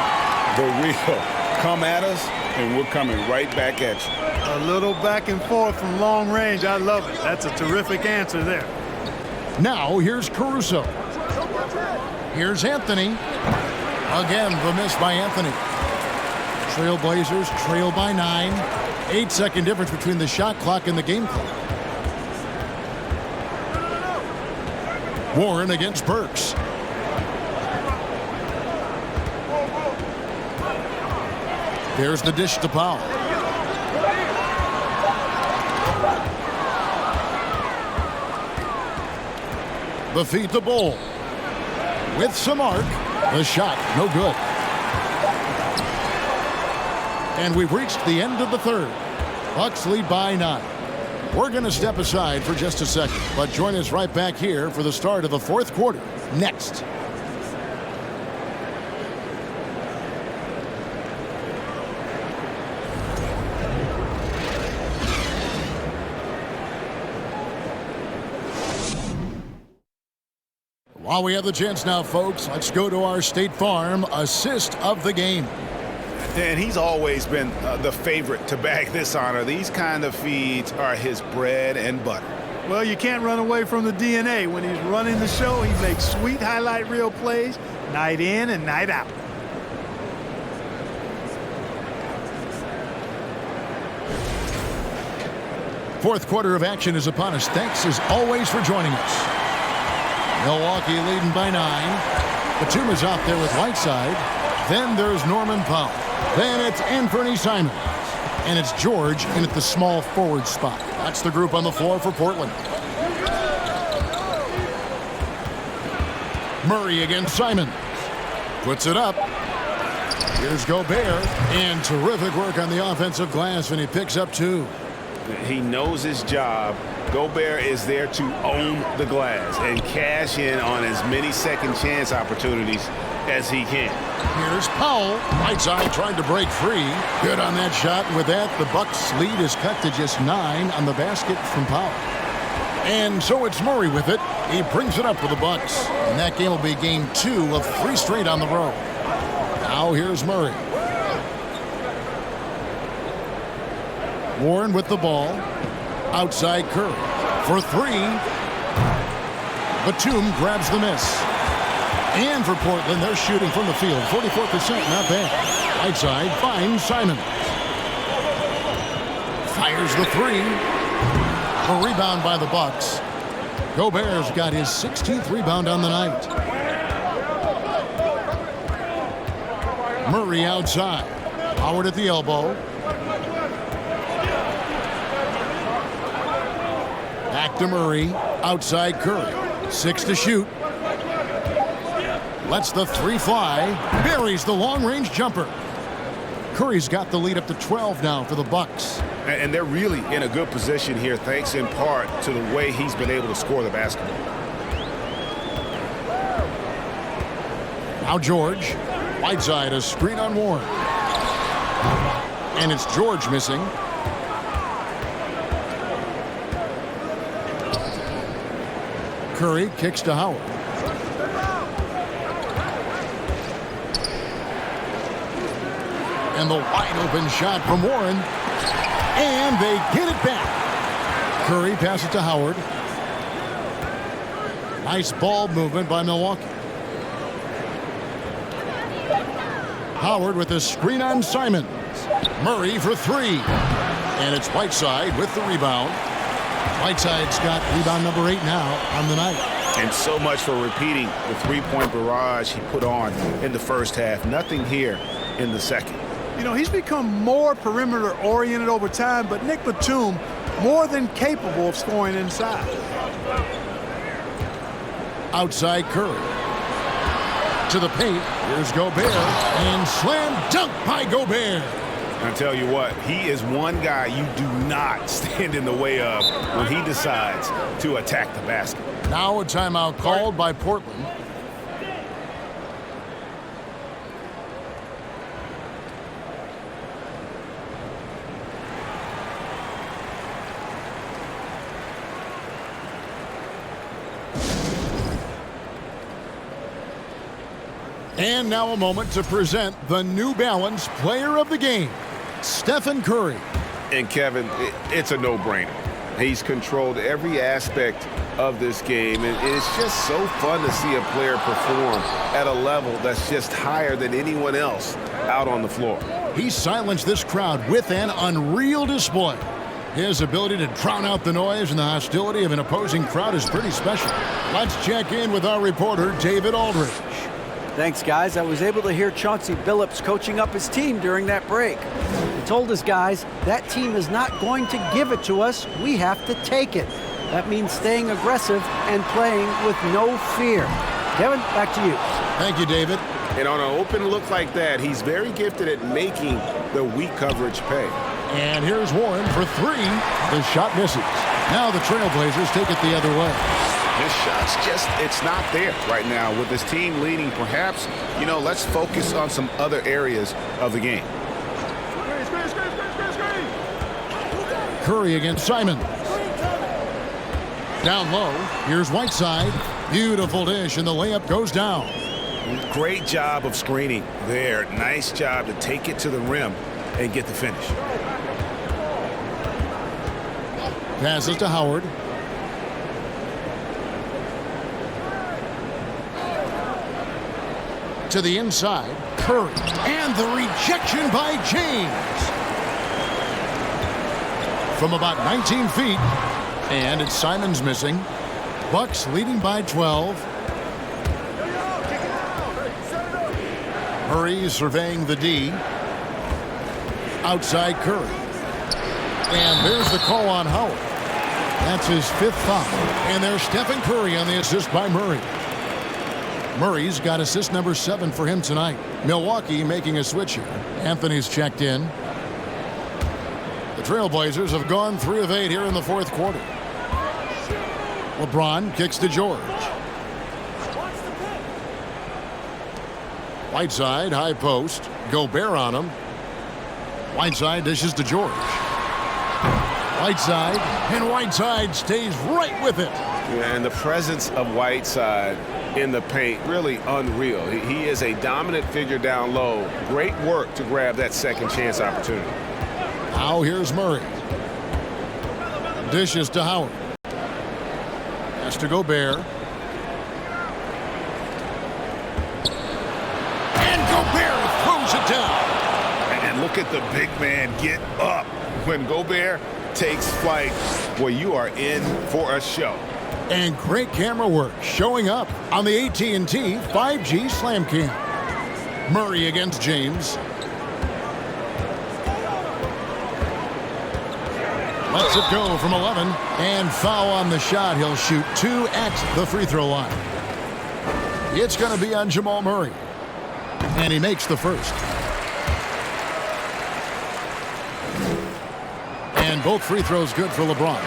The real come at us, and we're coming right back at you. A little back and forth from long range. I love it. That's a terrific answer there. Now here's Caruso. Here's Anthony. Again, the miss by Anthony. Trailblazers trail by 9. 8-second difference between the shot clock and the game clock. Warren against Burks. There's the dish to Powell. The feed to Bull. With some arc. The shot, no good. And we've reached the end of the third. Bucks lead by 9. We're going to step aside for just a second, but join us right back here for the start of the fourth quarter. Next. While we have the chance now, folks, let's go to our State Farm assist of the game. And he's always been the favorite to bag this honor. These kind of feeds are his bread and butter. Well, you can't run away from the DNA. When he's running the show, he makes sweet highlight reel plays night in and night out. Fourth quarter of action is upon us. Thanks, as always, for joining us. Milwaukee leading by 9. Batum is out there with Whiteside. Then there's Norman Powell. Then it's Anthony Simons. And it's George in at the small forward spot. That's the group on the floor for Portland. Murray against Simons. Puts it up. Here's Gobert. And terrific work on the offensive glass, and he picks up 2. He knows his job. Gobert is there to own the glass and cash in on as many second chance opportunities as he can. Here's Powell. Whiteside trying to break free. Good on that shot. With that, the Bucks' lead is cut to just 9 on the basket from Powell. And so it's Murray with it. He brings it up for the Bucks. And that game will be game 2 of 3 straight on the road. Now here's Murray. Warren with the ball. Outside Curry. For 3. Batum grabs the miss. And for Portland, they're shooting from the field. 44%, not bad. Whiteside finds Simon. Fires the 3. A rebound by the Bucks. Gobert's got his 16th rebound on the night. Murray outside. Howard at the elbow. Back to Murray. Outside Curry. 6 to shoot. Lets the 3 fly. Buries the long-range jumper. Curry's got the lead up to 12 now for the Bucks. And they're really in a good position here, thanks in part to the way he's been able to score the basketball. Now George. Whiteside, a screen on Warren. And it's George missing. Curry kicks to Howard. And the wide open shot from Warren. And they get it back. Curry passes to Howard. Nice ball movement by Milwaukee. Howard with a screen on Simons. Murray for 3. And it's Whiteside with the rebound. Whiteside's got rebound number 8 now on the night. And so much for repeating the three-point barrage he put on in the first half. Nothing here in the second. You know, he's become more perimeter-oriented over time, but Nick Batum more than capable of scoring inside. Outside Curry. To the paint, here's Gobert, and slam dunk by Gobert. I tell you what, he is one guy you do not stand in the way of when he decides to attack the basket. Now a timeout called by Portland. And now a moment to present the New Balance Player of the Game, Stephen Curry. And Kevin, it's a no-brainer. He's controlled every aspect of this game, and it's just so fun to see a player perform at a level that's just higher than anyone else out on the floor. He silenced this crowd with an unreal display. His ability to drown out the noise and the hostility of an opposing crowd is pretty special. Let's check in with our reporter, David Aldridge. Thanks, guys. I was able to hear Chauncey Billups coaching up his team during that break. He told his guys, that team is not going to give it to us. We have to take it. That means staying aggressive and playing with no fear. Kevin, back to you. Thank you, David. And on an open look like that, he's very gifted at making the weak coverage pay. And here's Warren for three. The shot misses. Now the Trailblazers take it the other way. His shot's just, it's not there right now. With his team leading, perhaps, let's focus on some other areas of the game. Curry against Simons. Down low, here's Whiteside. Beautiful dish, and the layup goes down. Great job of screening there. Nice job to take it to the rim and get the finish. Passes to Howard. To the inside, Curry, and the rejection by James. From about 19 feet, and it's Simons missing. Bucks leading by 12. Murray surveying the D. Outside Curry. And there's the call on Howard. That's his fifth foul. And there's Stephen Curry on the assist by Murray. Murray's got assist number 7 for him tonight. Milwaukee making a switch here. Anthony's checked in. The Trailblazers have gone 3 of 8 here in the fourth quarter. LeBron kicks to George. Whiteside, high post. Gobert on him. Whiteside dishes to George. Whiteside, and Whiteside stays right with it. Yeah, and the presence of Whiteside in the paint, really unreal. He is a dominant figure down low. Great work to grab that second chance opportunity. Now here's Murray. Dishes to Howard. Pass to Gobert. And Gobert throws it down. And look at the big man get up. When Gobert takes flight, well, you are in for a show. And great camera work showing up on the AT&T 5G Slam Cam. Murray against James. Lets it go from 11. And foul on the shot. He'll shoot 2 at the free throw line. It's going to be on Jamal Murray. And he makes the first. And both free throws good for LeBron.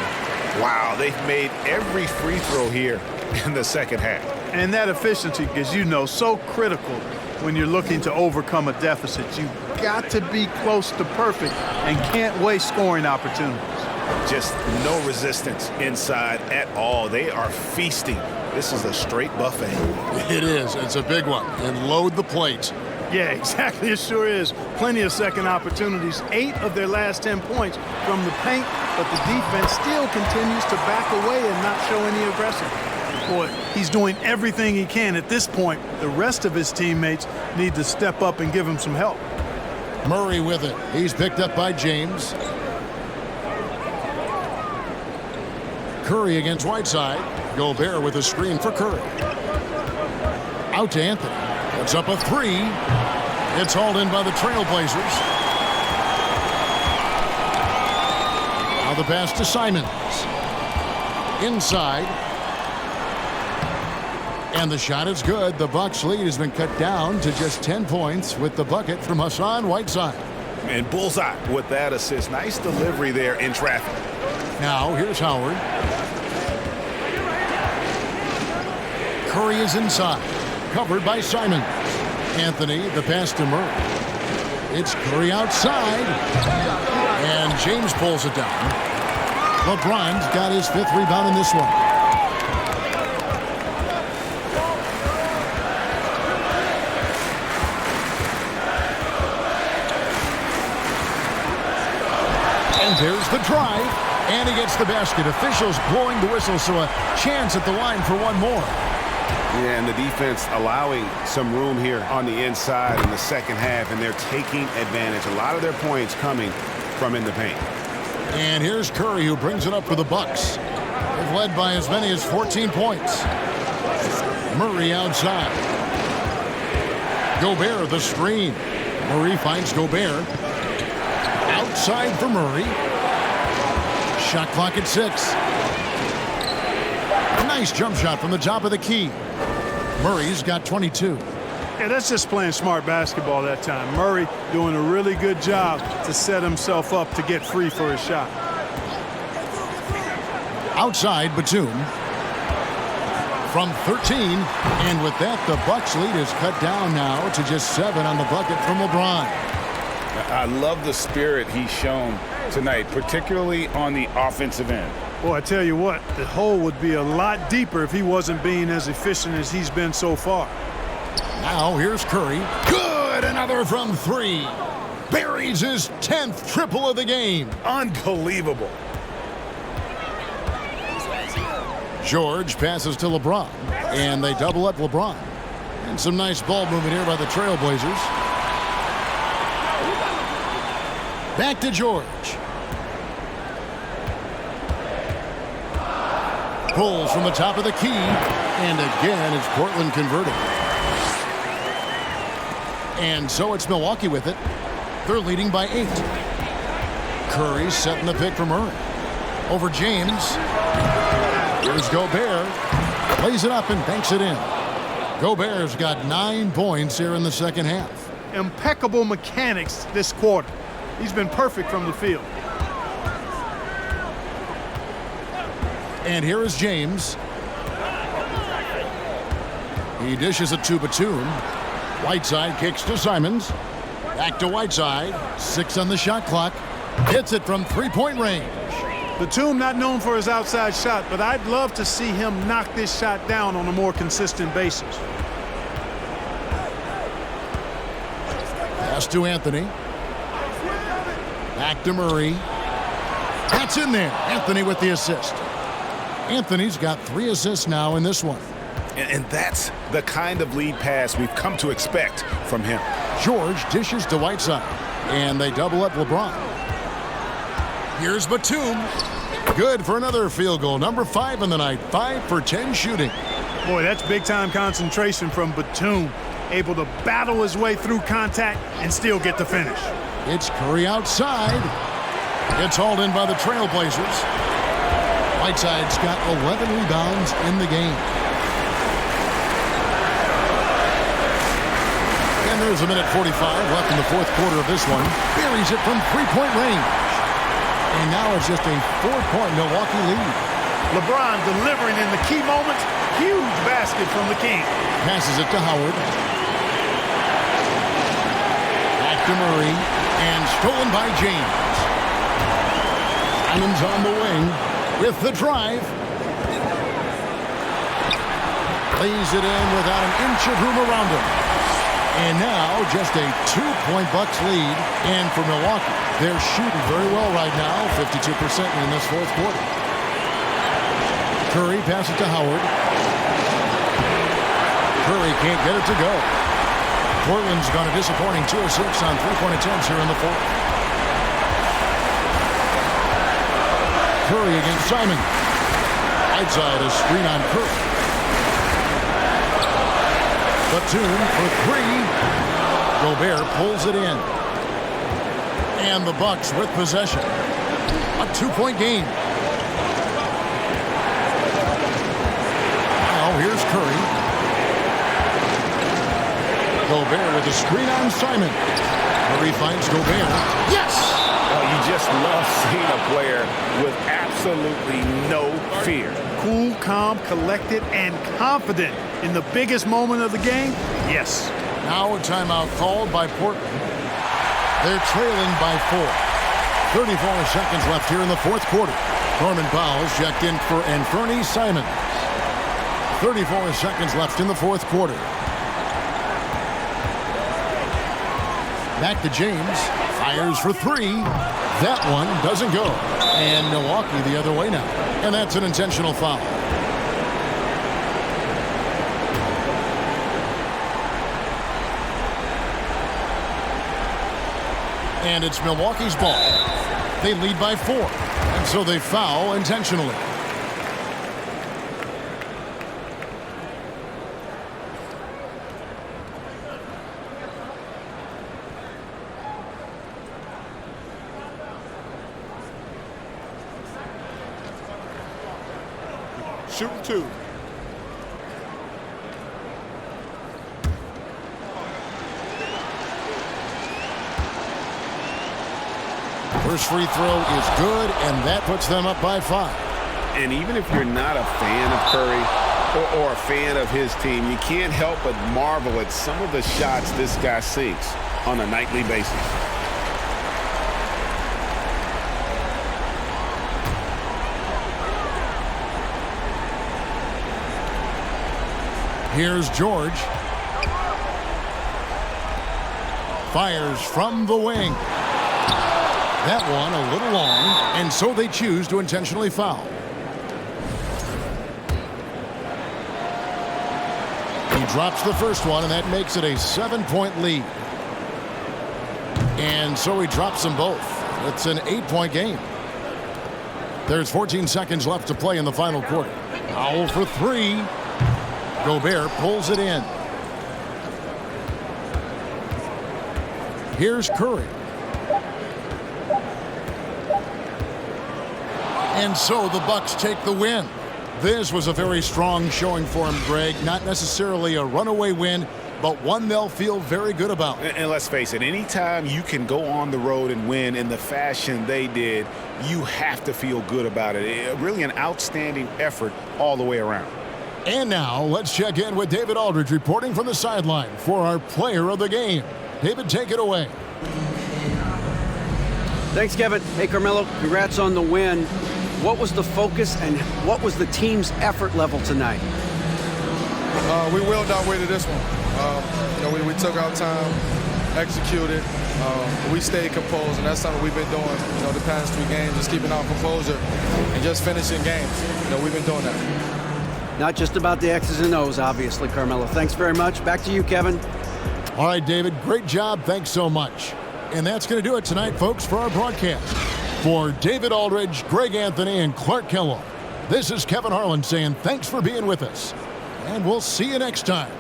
Wow, they've made every free throw here in the second half. And that efficiency is, so critical when you're looking to overcome a deficit. You've got to be close to perfect and can't waste scoring opportunities. Just no resistance inside at all. They are feasting. This is a straight buffet. It is. It's a big one. And load the plate. Yeah, exactly. It sure is. Plenty of second opportunities. 8 of their last 10 points from the paint, but the defense still continues to back away and not show any aggression. Boy, he's doing everything he can. At this point, the rest of his teammates need to step up and give him some help. Murray with it. He's picked up by James. Curry against Whiteside. Gobert with a screen for Curry. Out to Anthony. Puts up a 3. It's hauled in by the Trailblazers. Now the pass to Simons. Inside. And the shot is good. The Bucks lead has been cut down to just 10 points with the bucket from Hassan Whiteside. And bullseye with that assist. Nice delivery there in traffic. Now here's Howard. Curry is inside, covered by Simon. Anthony, the pass to Murray. It's Curry outside, and James pulls it down. LeBron's got his 5th rebound in this one. And there's the drive, and he gets the basket. Officials blowing the whistle, so a chance at the line for one more. Yeah, and the defense allowing some room here on the inside in the second half, and they're taking advantage. A lot of their points coming from in the paint. And here's Curry, who brings it up for the Bucks. They've led by as many as 14 points. Murray outside. Gobert, the screen. Murray finds Gobert. Outside for Murray. Shot clock at 6. A nice jump shot from the top of the key. Murray's got 22. Yeah, that's just playing smart basketball that time. Murray doing a really good job to set himself up to get free for his shot. Outside, Batum. From 13. And with that, the Bucks lead is cut down now to just 7 on the bucket from LeBron. I love the spirit he's shown tonight, particularly on the offensive end. Boy, I tell you what, the hole would be a lot deeper if he wasn't being as efficient as he's been so far. Now here's Curry. Good! Another from 3. Buries his 10th triple of the game. Unbelievable. George passes to LeBron, and they double up LeBron. And some nice ball movement here by the Trailblazers. Back to George. Pulls from the top of the key, and again it's Portland converting. And so it's Milwaukee with it. They're leading by 8. Curry setting the pick for Murray. Over James. Here's Gobert. Plays it up and banks it in. Gobert's got 9 points here in the second half. Impeccable mechanics this quarter. He's been perfect from the field. And here is James. He dishes it to Batum. Whiteside kicks to Simons. Back to Whiteside. 6 on the shot clock. Hits it from 3-point range. Batum not known for his outside shot, but I'd love to see him knock this shot down on a more consistent basis. Pass to Anthony. Back to Murray. That's in there. Anthony with the assist. Anthony's got 3 assists now in this one. And that's the kind of lead pass we've come to expect from him. George dishes to Whiteside, and they double up LeBron. Here's Batum. Good for another field goal. Number 5 in the night. 5 for 10 shooting. Boy, that's big-time concentration from Batum. Able to battle his way through contact and still get the finish. It's Curry outside. It's hauled in by the Trailblazers. Whiteside's got 11 rebounds in the game. And there's a minute 45 left in the fourth quarter of this one. Buries it from 3-point range. And now it's just a 4-point Milwaukee lead. LeBron delivering in the key moments. Huge basket from the King. Passes it to Howard. Back to Murray. And stolen by James. Simon's on the wing with the drive. Lays it in without an inch of room around him. And now just a 2-point Bucks lead. And for Milwaukee, they're shooting very well right now, 52% in this fourth quarter. Curry passes to Howard. Curry can't get it to go. Portland's gone a disappointing 2 of 6 on 3-point attempts here in the fourth. Curry against Simon. Whiteside a screen on Curry. Batum for 3. Gobert pulls it in. And the Bucks with possession. A 2-point game. Now here's Curry. Gobert with a screen on Simon. Murray finds Gobert. Yes! You just love seeing a player with absolutely no fear. Cool, calm, collected, and confident in the biggest moment of the game? Yes. Now a timeout called by Portland. They're trailing by 4. 34 seconds left here in the fourth quarter. Norman Powell's checked in for Anthony Simons. 34 seconds left in the fourth quarter. Back to James. Fires for 3. That one doesn't go. And Milwaukee the other way now. And that's an intentional foul. And it's Milwaukee's ball. They lead by 4. And so they foul intentionally. Shooting 2. First free throw is good, and that puts them up by 5. And even if you're not a fan of Curry or a fan of his team, you can't help but marvel at some of the shots this guy sinks on a nightly basis. Here's George. Fires from the wing. That one a little long, and so they choose to intentionally foul. He drops the first one, and that makes it a 7-point lead. And so he drops them both. It's an 8-point game. There's 14 seconds left to play in the final quarter. Powell for 3. Gobert pulls it in. Here's Curry. And so the Bucks take the win. This was a very strong showing for him, Greg. Not necessarily a runaway win, but one they'll feel very good about. And let's face it, anytime you can go on the road and win in the fashion they did, you have to feel good about it. Really an outstanding effort all the way around. And now let's check in with David Aldridge reporting from the sideline for our player of the game. David, take it away. Thanks, Kevin. Hey, Carmelo, congrats on the win. What was the focus and what was the team's effort level tonight? We willed our way to this one. We took our time, executed. We stayed composed, and that's something we've been doing, the past 3 games, just keeping our composure and just finishing games. We've been doing that. Not just about the X's and O's, obviously, Carmelo. Thanks very much. Back to you, Kevin. All right, David, great job. Thanks so much. And that's going to do it tonight, folks, for our broadcast. For David Aldridge, Greg Anthony, and Clark Kellogg, this is Kevin Harlan saying thanks for being with us. And we'll see you next time.